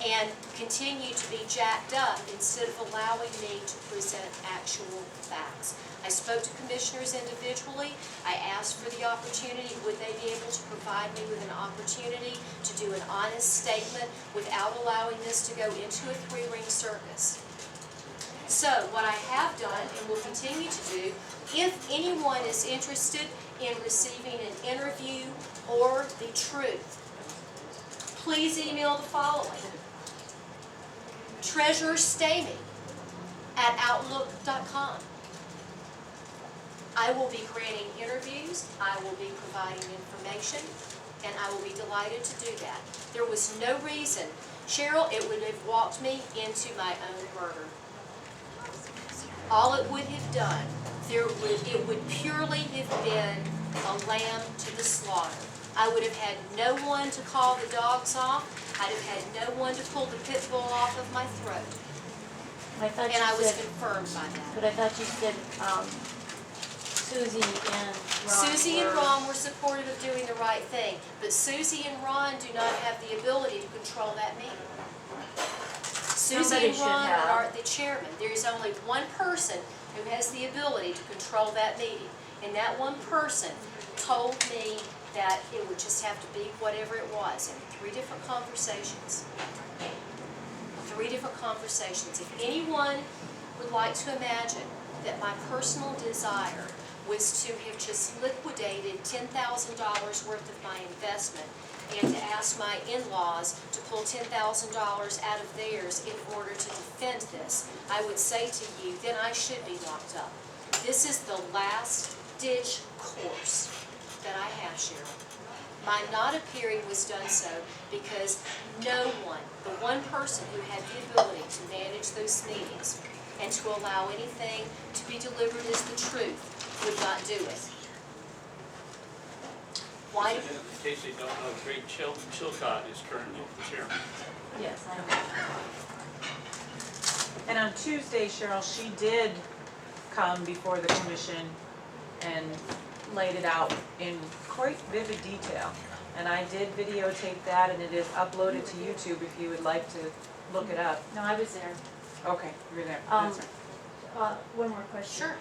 and continue to be jacked up instead of allowing me to present actual facts. I spoke to commissioners individually. I asked for the opportunity, would they be able to provide me with an opportunity to do an honest statement without allowing this to go into a three-ring circus. So what I have done and will continue to do, if anyone is interested in receiving an interview or the truth, please email the following: Treasurer Stamey at outlook.com. I will be granting interviews, I will be providing information, and I will be delighted to do that. There was no reason, Cheryl, it would have walked me into my own murder. All it would have done, it would purely have been a lamb to the slaughter. I would have had no one to call the dogs off. I'd have had no one to pull the pit bull off of my throat. And I was confirmed by that.
But I thought you said, Susie and Ron.
Susie and Ron were supportive of doing the right thing, but Susie and Ron do not have the ability to control that meeting. Susie
Somebody
and
should
Ron
have.
are the chairman. There is only one person who has the ability to control that meeting, and that one person told me that it would just have to be whatever it was, in 3 different conversations. 3 different conversations. If anyone would like to imagine that my personal desire was to have just liquidated $10,000 worth of my investment and to ask my in-laws to pull $10,000 out of theirs in order to defend this, I would say to you, then I should be locked up. This is the last ditch course that I have, Cheryl. My not appearing was done so because no one, the one person who had the ability to manage those meetings and to allow anything to be delivered as the truth, would not do it. Why?
In case they don't know, Greg Chilcott is currently the chairman.
Yes, I know.
And on Tuesday, Cheryl, she did come before the commission and laid it out in quite vivid detail. And I did videotape that, and it is uploaded to YouTube if you would like to look it up.
No, I was there.
Okay, you're there. That's right.
One more question.
Sure.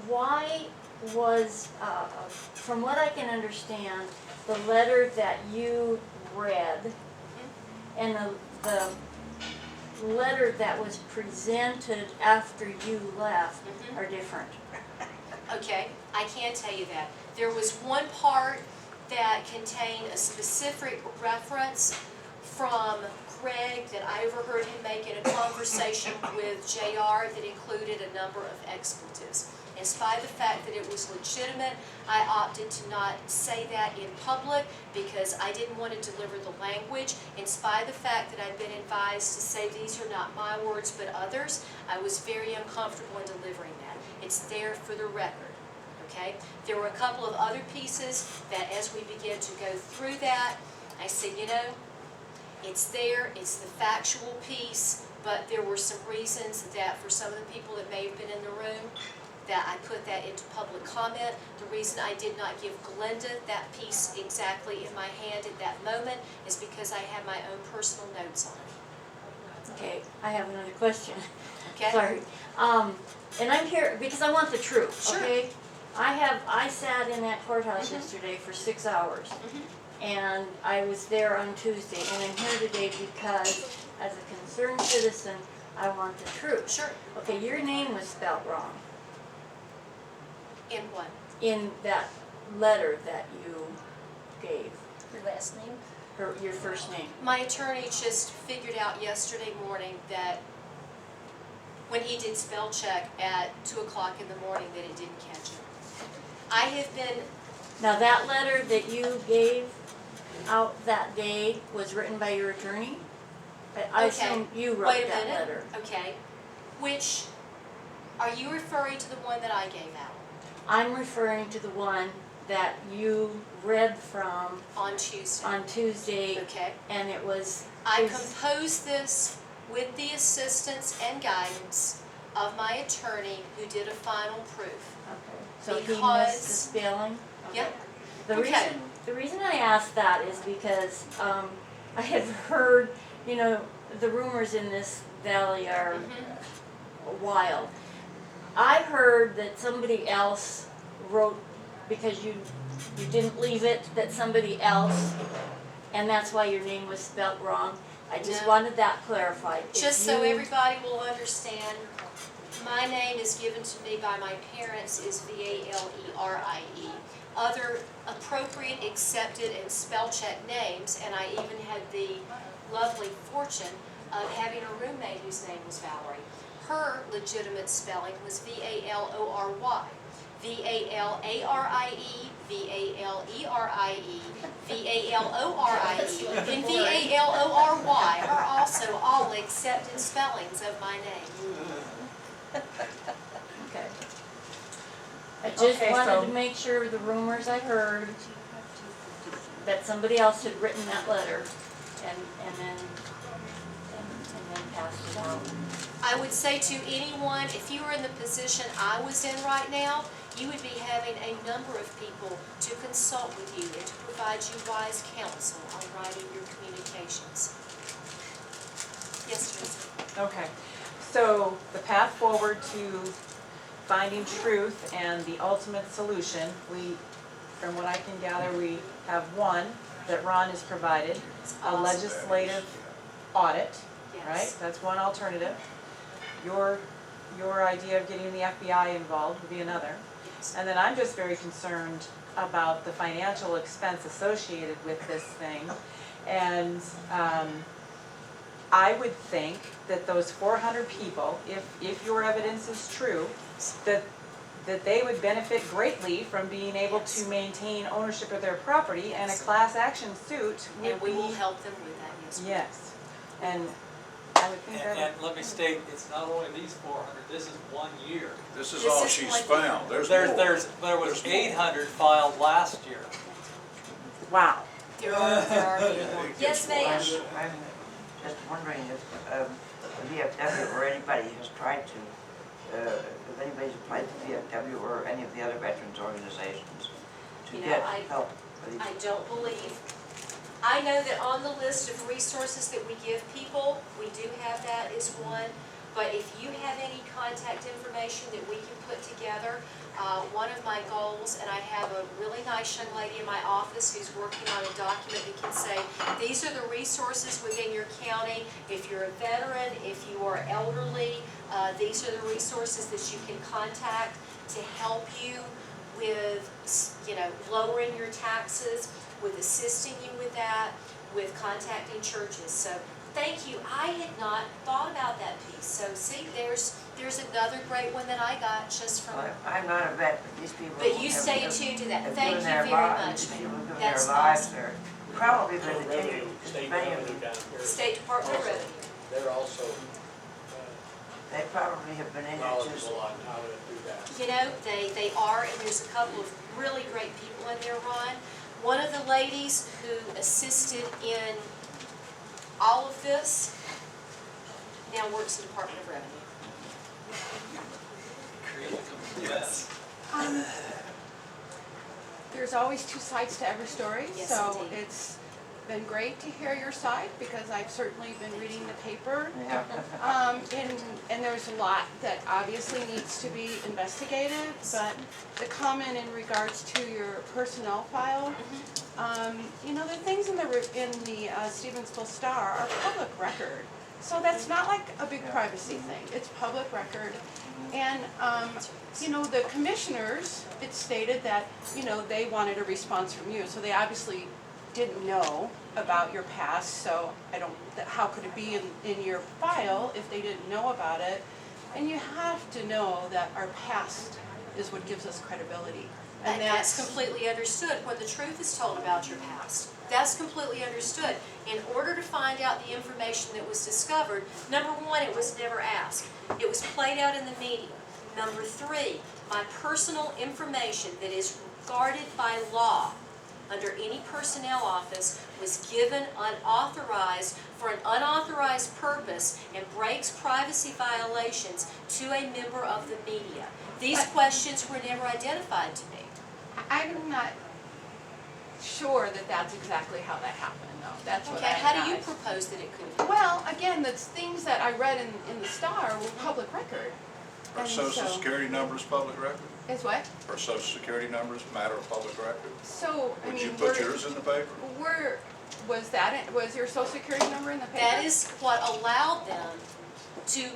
Why was, from what I can understand, the letter that you read and the letter that was presented after you left are different?
Okay, I can tell you that. There was one part that contained a specific reference from Craig that I overheard him make in a conversation with JR that included a number of expletives. In spite of the fact that it was legitimate, I opted to not say that in public because I didn't want to deliver the language. In spite of the fact that I'd been advised to say these are not my words but others, I was very uncomfortable in delivering that. It's there for the record, okay? There were a couple of other pieces that as we began to go through that, I said, you know, it's there, it's the factual piece, but there were some reasons that for some of the people that may have been in the room, that I put that into public comment. The reason I did not give Glenda that piece exactly in my hand at that moment is because I had my own personal notes on it.
Okay, I have another question.
Okay?
Sorry. And I'm here because I want the truth,
Sure.
okay? I sat in that courthouse
Mhm.
yesterday for 6 hours.
Mhm.
And I was there on Tuesday, and I'm here today because, as a concerned citizen, I want the truth.
Sure.
Okay, your name was spelled wrong
In what?
in that letter that you gave,
Your last name?
your first name.
My attorney just figured out yesterday morning that when he did spell check at 2 o'clock in the morning that it didn't catch it. I have been,
Now, that letter that you gave out that day was written by your attorney? I
Okay.
assume you wrote
wait a
that
minute,
letter.
okay. Which, are you referring to the one that I gave out
I'm referring to the one that you read from
on Tuesday?
on Tuesday,
Okay.
and it was.
I
his-
composed this with the assistance and guidance of my attorney who did a final proof.
Okay, so he missed the
Because-
spelling?
Yep.
The
Okay.
reason I asked that is because, I have heard, you know, the rumors in this valley are
Mhm.
wild. I heard that somebody else wrote, because you didn't leave it, that somebody else, and that's why your name was spelt wrong. I just
No.
wanted that clarified. If
Just so
you-
everybody will understand, my name is given to me by my parents is Valerie. Other appropriate, accepted, and spell check names, and I even had the lovely fortune of having a roommate whose name was Valerie. Her legitimate spelling was Valory. Valerie, Valerie, Valore, and Valory are also all accepted spellings of my name.
Okay. I just
Okay,
wanted
so-
to make sure the rumors I heard, that somebody else had written that letter and then passed it out.
I would say to anyone, if you were in the position I was in right now, you would be having a number of people to consult with you and to provide you wise counsel on writing your communications. Yes, Teresa?
Okay, so the path forward to finding truth and the ultimate solution, from what I can gather, we have one that Ron has provided, a
Awesome.
legislative audit, right?
Yes.
That's one alternative. Your idea of getting the FBI involved would be another.
Yes.
And then I'm just very concerned about the financial expense associated with this thing. And I would think that those 400 people, if your evidence is true, that they would benefit greatly from being able to maintain ownership of their property, and a class action suit would
And we will
be-
help them with that, yes. we will.
Yes, and I would think that.
And let me state, it's not only these 400, this is 1 year.
This is
This
all
is
she's
one-
found. There
There was
There's more.
800 filed last year.
Wow.
There are many more. Yes, ma'am?
I'm just wondering if the VFW or anybody has tried to, if anybody's applied to VFW or any of the other veterans organizations to
You know,
get
I-
help for these.
I don't believe. I know that on the list of resources that we give people, we do have that as one. But if you have any contact information that we can put together, one of my goals, and I have a really nice young lady in my office who's working on a document that can say, these are the resources within your county. If you're a veteran, if you are elderly, these are the resources that you can contact to help you with, lowering your taxes, with assisting you with that, with contacting churches. So Thank you. I had not thought about that piece. So see, there's another great one that I got just from.
I'm not a vet, but these people.
But you
have
stay
given-
tuned to that.
have
Thank you
given their
very
lives-
much,
these
ma'am.
people have given
That's
their lives
awesome.
there. Probably
No,
going to continue,
revenue, state
many of
revenue
them,
down here.
State Department of
Also,
Revenue.
They're also
they probably have been injured too.
knowledgeable on how to do that.
You know, they are, and there's a couple of really great people in there, Ron. One of the ladies who assisted in all of this now works in the Department of Revenue.
Yes.
There's always two sides to every story,
Yes,
so
indeed.
it's been great to hear your side, because I've certainly been reading the paper.
Yeah.
And there's a lot that obviously needs to be investigated, but the comment in regards to your personnel file, you know, the things in the Stevensville Star are public record. So that's not like a big privacy thing, it's public record. And, you know, the commissioners, it stated that, you know, they wanted a response from you, so they obviously didn't know about your past, so how could it be in your file if they didn't know about it? And you have to know that our past is what gives us credibility. And
That's completely understood when the truth is told about your past. That's completely understood. In order to find out the information that was discovered, number one, it was never asked. It was played out in the media. Number three, my personal information that is guarded by law under any personnel office was given unauthorized for an unauthorized purpose and breaks privacy violations to a member of the media. These questions were never identified to me.
I'm not sure that that's exactly how that happened, though. That's what
Okay, how do you
got.
propose that it could have?
Well, again, the things that I read in the Star were public record.
Are
And
social
so-
security numbers public record?
Is what?
Are social security numbers matter of public record?
So, I
Would you
mean,
put yours in the paper?
was your social security number in the paper?
That is what allowed them to,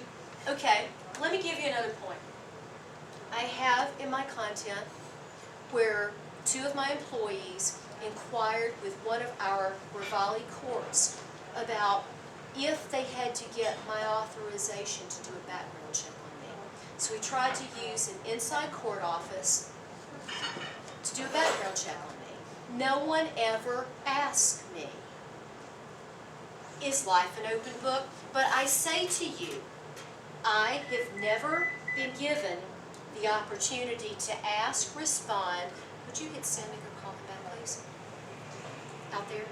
okay, let me give you another point. I have in my content where two of my employees inquired with one of our Ravalli courts about if they had to get my authorization to do a background check on me. So we tried to use an inside court office to do a background check on me. No one ever asked me, is life an open book? But I say to you, I have never been given the opportunity to ask, respond. Would you hit send and go call them back, please? Out there?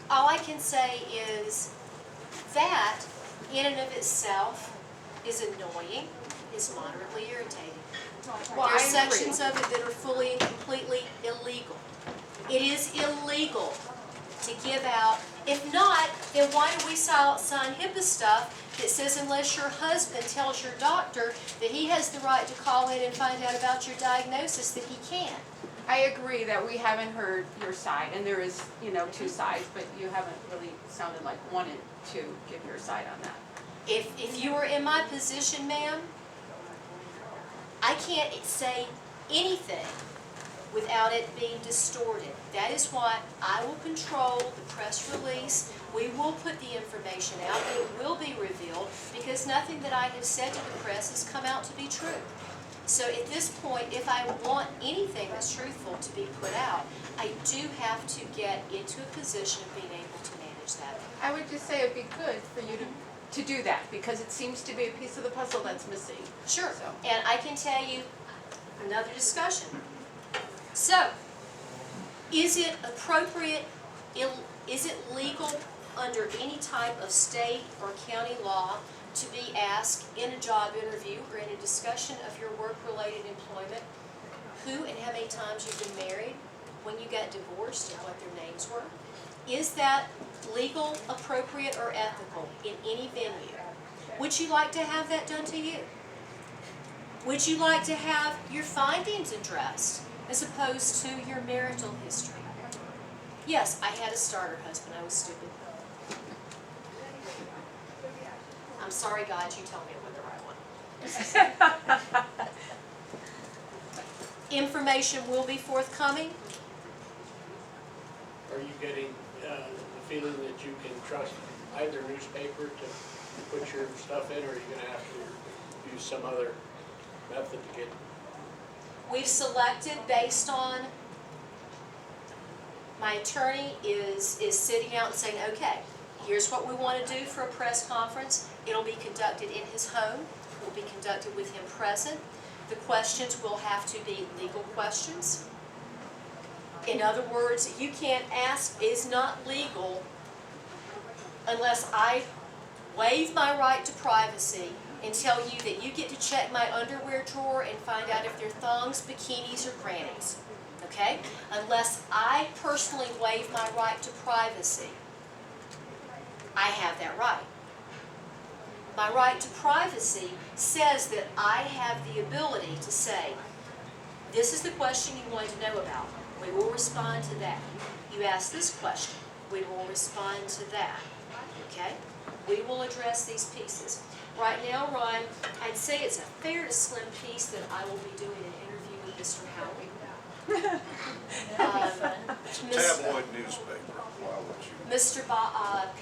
All I can say is that, in and of itself, is annoying, is moderately irritating.
Well,
There are
I agree.
sections of it that are fully and completely illegal. It is illegal to give out. If not, then why do we sign HIPAA stuff that says unless your husband tells your doctor that he has the right to call in and find out about your diagnosis, that he can?
I agree that we haven't heard your side, and there is, you know, two sides, but you haven't really sounded like wanting to give your side on that.
If you were in my position, ma'am, I can't say anything without it being distorted. That is why I will control the press release. We will put the information out. It will be revealed because nothing that I have said to the press has come out to be true. So at this point, if I want anything that's truthful to be put out, I do have to get into a position of being able to manage that.
I would just say it'd be good for you to do that, because it seems to be a piece of the puzzle that's missing.
Sure,
So.
and I can tell you another discussion. So, is it appropriate, is it legal under any type of state or county law to be asked in a job interview or in a discussion of your work-related employment, who and how many times you've been married, when you got divorced and what their names were? Is that legal, appropriate, or ethical in any venue? Would you like to have that done to you? Would you like to have your findings addressed as opposed to your marital history? Yes, I had a starter husband. I was stupid. I'm sorry, God, you told me it wasn't the right one. Information will be forthcoming.
Are you getting the feeling that you can trust either newspaper to put your stuff in, or are you gonna have to use some other method to get?
We've selected based on, my attorney is sitting out and saying, okay, here's what we want to do for a press conference. It'll be conducted in his home. It will be conducted with him present. The questions will have to be legal questions. In other words, you can't ask, is not legal unless I waive my right to privacy and tell you that you get to check my underwear drawer and find out if they're thongs, bikinis, or grannies. Okay? Unless I personally waive my right to privacy, I have that right. My right to privacy says that I have the ability to say, this is the question you wanted to know about. We will respond to that. You asked this question. We will respond to that. Okay? We will address these pieces. Right now, Ron, I'd say it's a fair to slim piece that I will be doing an interview with Mr. Howard.
Tabloid newspaper, why would you?
Mr.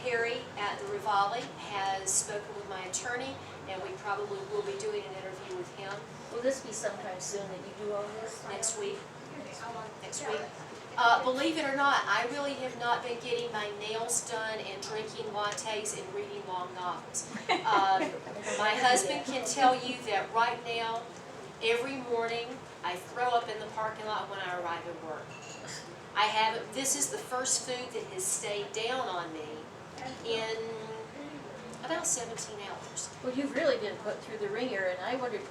Perry at the Ravalli has spoken with my attorney, and we probably will be doing an interview with him
Will this be sometime soon that you do all this?
next week. Believe it or not, I really have not been getting my nails done and drinking lattes and reading long novels. My husband can tell you that right now, every morning, I throw up in the parking lot when I arrive at work. I haven't, this is the first food that has stayed down on me in about 17 hours.
Well, you've really been put through the ringer, and I wondered,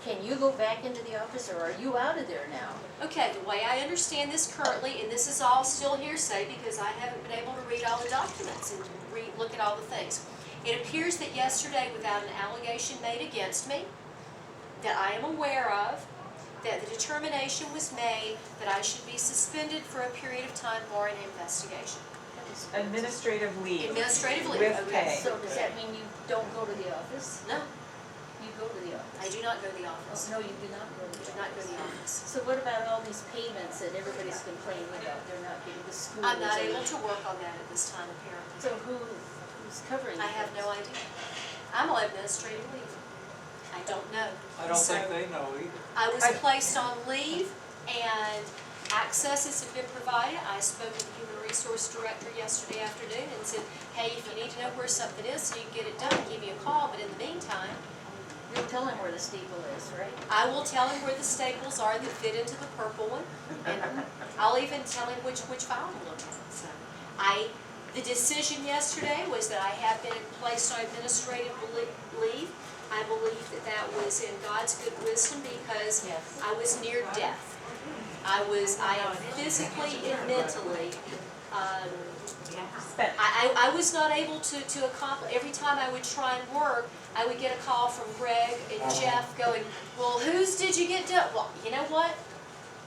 can you go back into the office, or are you out of there now?
Okay, the way I understand this currently, and this is all still hearsay because I haven't been able to read all the documents and look at all the things. It appears that yesterday, without an allegation made against me, that I am aware of, that the determination was made that I should be suspended for a period of time barring an investigation.
Administrative leave.
Administrative leave.
With
Okay.
pay.
So does that mean you don't go to the office?
No,
You go to the office?
I do not go to the office.
No, you do not go to
I do
the
not go
office.
to the office.
So what about all these payments that everybody's complaining about? They're not getting the school.
I'm not able to work on that at this time, apparently.
So who's covering
I have no idea. I'm on administrative leave. I don't know.
I don't
So,
think they know either.
I was placed on leave and accesses have been provided. I spoke with the Human Resource Director yesterday afternoon and said, hey, if you need to know where something is so you can get it done, give me a call. But in the meantime,
You'll tell him where the steeple is, right?
I will tell him where the staples are that fit into the purple one. And I'll even tell him which file to look at. So the decision yesterday was that I have been placed on administrative leave. I believe that that was in God's good wisdom because
Yes.
I was near death. I am physically and mentally,
Spent.
I was not able to accomplish, every time I would try and work, I would get a call from Greg and Jeff going, well, whose did you get done? Well, you know what?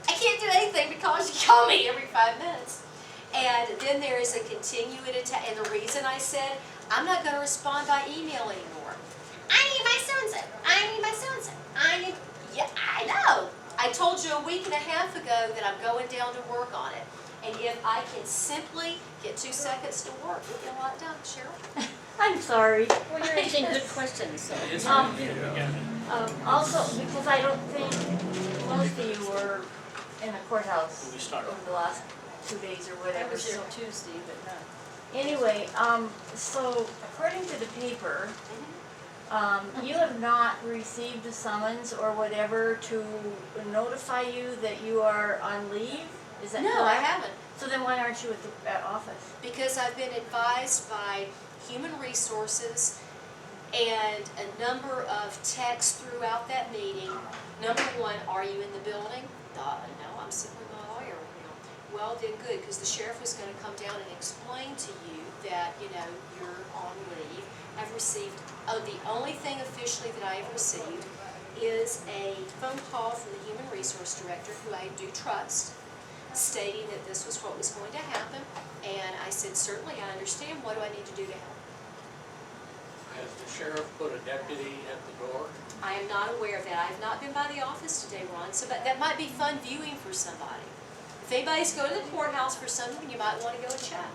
I can't do anything because you call me every 5 minutes. And then there is a continued attack, and the reason I said, I'm not gonna respond by email anymore. I need my so-and-so, I need my so-and-so, yeah, I know. I told you a week and a half ago that I'm going down to work on it. And if I can simply get 2 seconds to work, we'll get a lot done, Cheryl.
I'm sorry. Well, you're asking good questions, so. Also, because I don't think most of you were in the courthouse
We start.
over the last 2 days or
I
whatever.
was there
so-
Tuesday, but not.
Anyway, so according to the paper, you have not received a summons or whatever to notify you that you are on leave? Is that correct?
No, I haven't.
So then why aren't you at the office?
Because I've been advised by Human Resources and a number of texts throughout that meeting. Number one, are you in the building? No, I'm simply my lawyer right now. Well, then good, because the sheriff was going to come down and explain to you that, you're on leave. I've received, the only thing officially that I have received is a phone call from the Human Resource Director, who I do trust, stating that this was what was going to happen. And I said, certainly, I understand. What do I need to do to help?
Has the sheriff put a deputy at the door?
I am not aware of that. I have not been by the office today, Ron, so that might be fun viewing for somebody. If anybody's going to the courthouse for something, you might want to go and chat.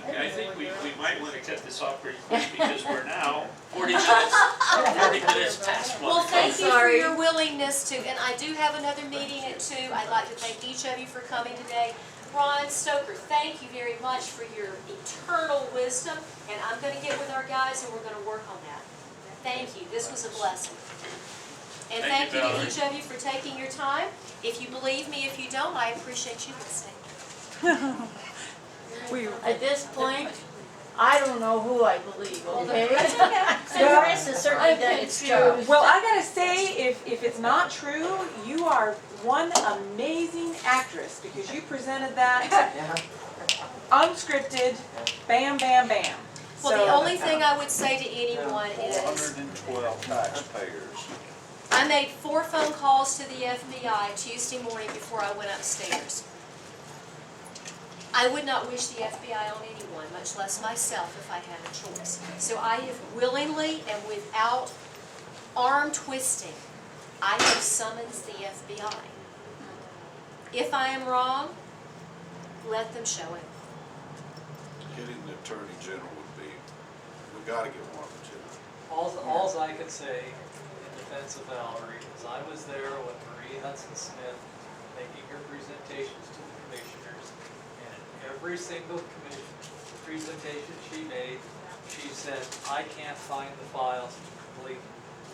Okay, I think we might want to cut this off pretty quick because we're now 40 minutes past one.
Well, thank you for
sorry.
your willingness to, and I do have another meeting at 2. I'd like to thank each of you for coming today. Ron Stoker, thank you very much for your eternal wisdom, and I'm going to get with our guys and we're going to work on that. Thank you. This was a blessing. And
Thank
thank
you,
you to
Valerie.
each of you for taking your time. If you believe me, if you don't, I appreciate you listening.
At this point, I don't know who I believe, okay?
The press has certainly done its job.
Well, I gotta say, if it's not true, you are one amazing actress because you presented that
Yeah.
unscripted, bam, bam, bam.
Well, the
So-
only thing I would say to anyone is,
412 taxpayers.
I made 4 phone calls to the FBI Tuesday morning before I went upstairs. I would not wish the FBI on anyone, much less myself, if I had a choice. So I have willingly and without arm twisting, I have summoned the FBI. If I am wrong, let them show it.
Getting the Attorney General would be, we gotta get one or two.
Alls I could say in defense of Valerie is I was there with Marie Hudson Smith making her presentations to the commissioners, and every single presentation she made, she said, I can't find the files to complete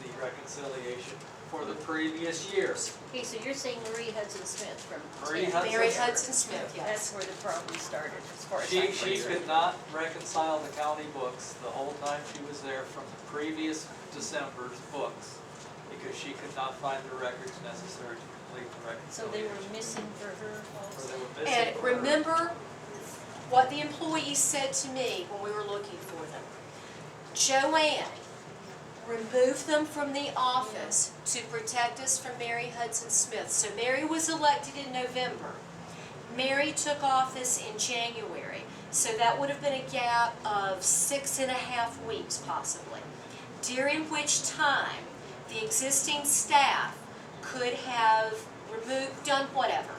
the reconciliation for the previous years.
Okay, so you're saying Marie Hudson Smith from.
Marie Hudson
Mary
Smith.
Hudson Smith, yes.
That's where the problem started, as far as
She
I'm concerned.
could not reconcile the county books the whole time she was there from the previous December's books because she could not find the records necessary to complete the
So they
reconciliation.
were missing for her
Or
also.
they were missing
And
for her.
remember what the employees said to me when we were looking for them. Joanne removed them from the office to protect us from Mary Hudson Smith. So Mary was elected in November. Mary took office in January. So that would have been a gap of 6.5 weeks possibly, during which time the existing staff could have done whatever.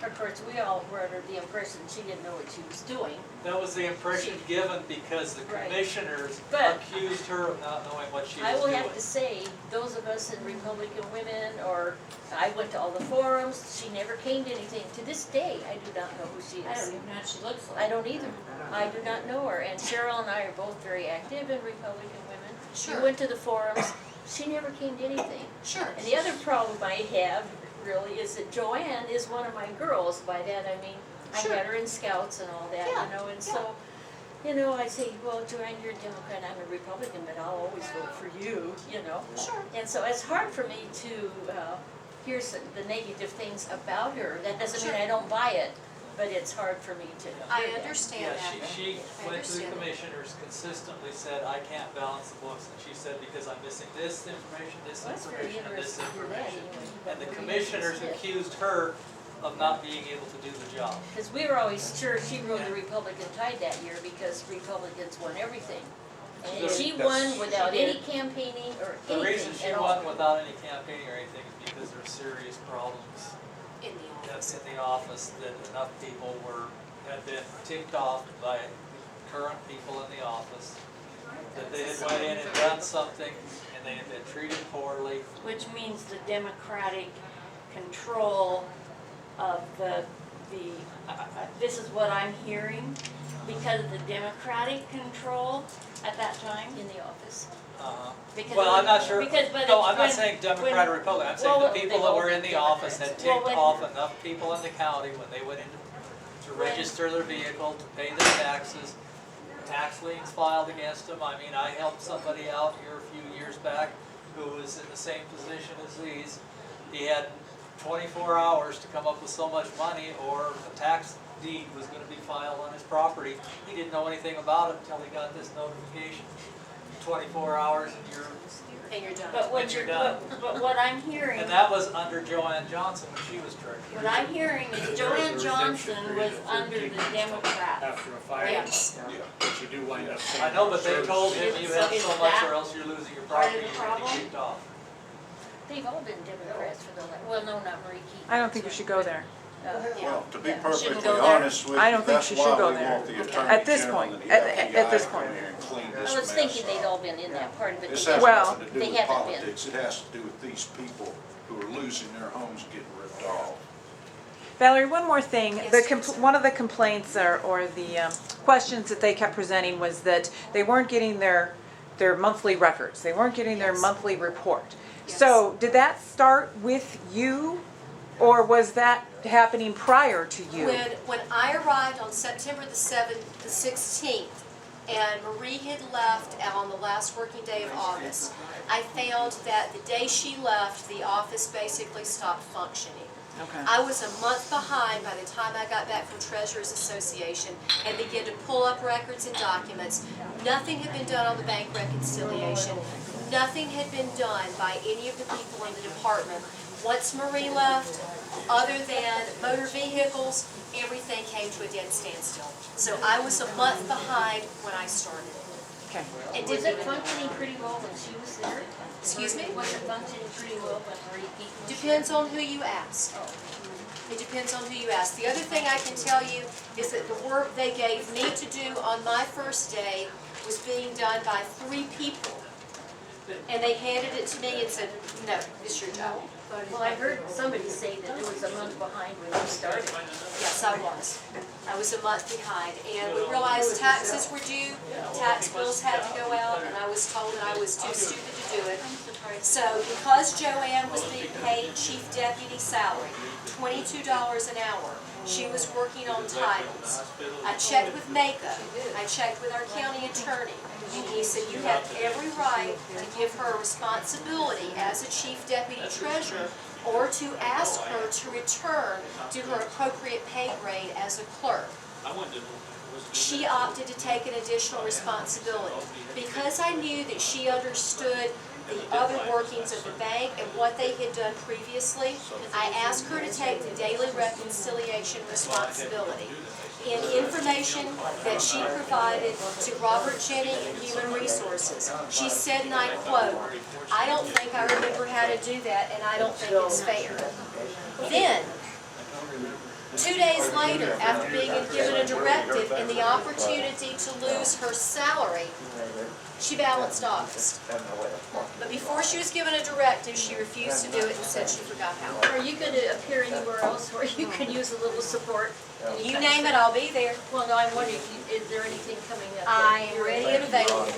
Of course, we all were under the impression she didn't know what she was doing.
That was the impression given because the
Right.
commissioners
But-
accused her of not knowing what she was
I will
doing.
have to say, those of us in Republican Women, or I went to all the forums, she never came to anything. To this day, I do not know who she is.
I don't even know what she looks like.
I don't either. I do not know her. And Cheryl and I are both very active in Republican Women.
Sure.
We went to the forums. She never came to anything.
Sure.
And the other problem I have really is that Joanne is one of my girls. By that I mean, I
Sure.
had her in Scouts and all that,
Yeah,
you know, and
yeah.
so, I say, well, Joanne, you're a Democrat, I'm a Republican, but I'll always vote for you, you know.
Sure.
And so it's hard for me to hear the negative things about her. That doesn't mean
Sure.
I don't buy it, but it's hard for me to
I
hear that.
understand
Yeah,
that.
she
I
went to the
understand that.
commissioners, consistently said, I can't balance the books, and she said, because I'm missing this information, this
Well, that's very
information, and this
interesting to hear that,
information.
anyway.
And the commissioners accused her of not being able to do the job.
Because we were always sure she rode the Republican tide that year because Republicans won everything. And
The-
she won without any campaigning or
The reason
anything
she
at all.
won without any campaigning or anything is because there were serious problems
In the office.
in the office that enough people had been ticked off by current people in the office, that they had went in and done something and they had been treated poorly.
Which means the Democratic control of this is what I'm hearing, because of the Democratic control at that time.
In the office.
Because
Well, I'm not sure,
because when
no,
it's-
I'm not
when-
saying Democrat or
when-
Republican, I'm saying
well,
the people
they've
that
all
were
been
in the office had
Democrats.
Well,
ticked
when-
off enough people in the county when they went in to register their vehicle, to pay their taxes, tax liens filed against them. I mean, I helped somebody out here a few years back who was in the same position as these. He had 24 hours to come up with so much money or a tax deed was gonna be filed on his property. He didn't know anything about it until he got this notification. 24 hours and
And you're done.
But what
When you're
you're,
done.
but what I'm hearing,
and that was under Joanne Johnson when she was treasurer.
what I'm hearing is Joanne Johnson was under the Democrat.
After a fire,
Yes.
Yeah.
but you do wind up saying.
I know, but they told him you had
Is
so much
that
or else you're losing your
part of
property
the
and you're
problem?
getting kicked off.
They've all been Democrats for the, well, no, not Marie Keaton.
I don't think we should go there.
Well, to be
Yeah.
perfectly
Shouldn't go there.
honest with
I
you,
don't think
that's
she should
why
go
we
there.
want the
Okay.
Attorney
At this
General
point,
and the
at
FBI
this
to come
point.
here and clean
I
this
was
mess
thinking they'd
up.
all been in that part of it.
This
They
has
Well-
haven't.
nothing to do
They
with
haven't been.
politics, it has to do with these people who are losing their homes, getting ripped off.
Valerie, one more thing.
Yes,
The
Susan.
one of the complaints or the questions that they kept presenting was that they weren't getting their monthly records. They weren't getting their
Yes.
monthly report.
Yes.
So did that start with you, or was that happening prior to you?
When I arrived on September the 16th, and Marie had left on the last working day of August, I found that the day she left, the office basically stopped functioning.
Okay.
I was a month behind by the time I got back from Treasurers Association and began to pull up records and documents. Nothing had been done on the bank reconciliation. Nothing had been done by any of the people in the department. Once Marie left, other than motor vehicles, everything came to a dead standstill. So I was a month behind when I started.
Okay.
And
Was
didn't
it functioning pretty well when she was there?
Excuse me?
Was it functioning pretty well when Marie Pete was there?
Depends on who you ask. It depends on who you ask. The other thing I can tell you is that the work they gave me to do on my first day was being done by 3 people. And they handed it to me and said, no, it's your job.
Well, I heard somebody say that it was a month behind when you started.
Yes, I was. I was a month behind. And we realized taxes were due, tax bills had to go out, and I was told that I was too stupid to do it. So because Joanne was being paid chief deputy salary, $22 an hour, she was working on titles. I checked with NACO, I checked with our county attorney, and he said, you have every right to give her a responsibility as a chief deputy treasurer or to ask her to return to her appropriate pay grade as a clerk. She opted to take an additional responsibility. Because I knew that she understood the other workings of the bank and what they had done previously, I asked her to take the daily reconciliation responsibility. In information that she provided to Robert Jennings and Human Resources, she said, and I quote, I don't think I remember how to do that, and I don't think it's fair. Then, 2 days later, after being given a directive and the opportunity to lose her salary, she balanced August. But before she was given a directive, she refused to do it and said she forgot how.
Are you going to appear anywhere else where you could use a little support?
You name it, I'll be there.
Well, no, I'm wondering, is there anything coming up?
I am ready and available.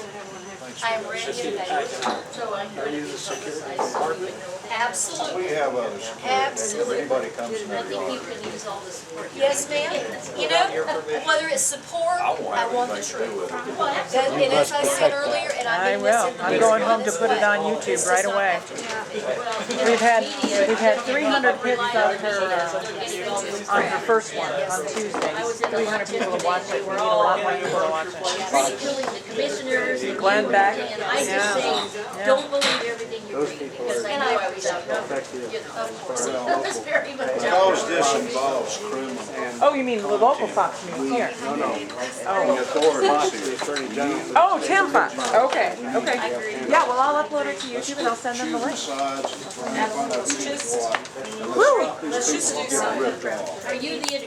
I am ready and available.
So I'm going to be publicized so you would know.
Absolutely.
We have other security, if
Absolutely.
anybody comes in
I
our
think you
yard.
can use all the support.
Yes, ma'am. You know, whether it's support, I want the truth. And as I said earlier, and
I
I've been
will.
listening.
I'm going home to put it on YouTube right away. We've had 300 hits on her first one on Tuesday. 300 people have watched it. We need a lot more people to watch it.
Ridiculing the commissioners and
Glenn
you
Beck.
and I just
Yeah.
say, don't believe everything you read, because I know I was outnumbered, you know. That's very much
Because this involves criminal.
Oh, you mean the local Fox News here? Oh, Tim Fox. Okay, okay. Yeah, well, I'll upload it to YouTube and I'll send them the link.
Let's just do something.
Are you the attorney?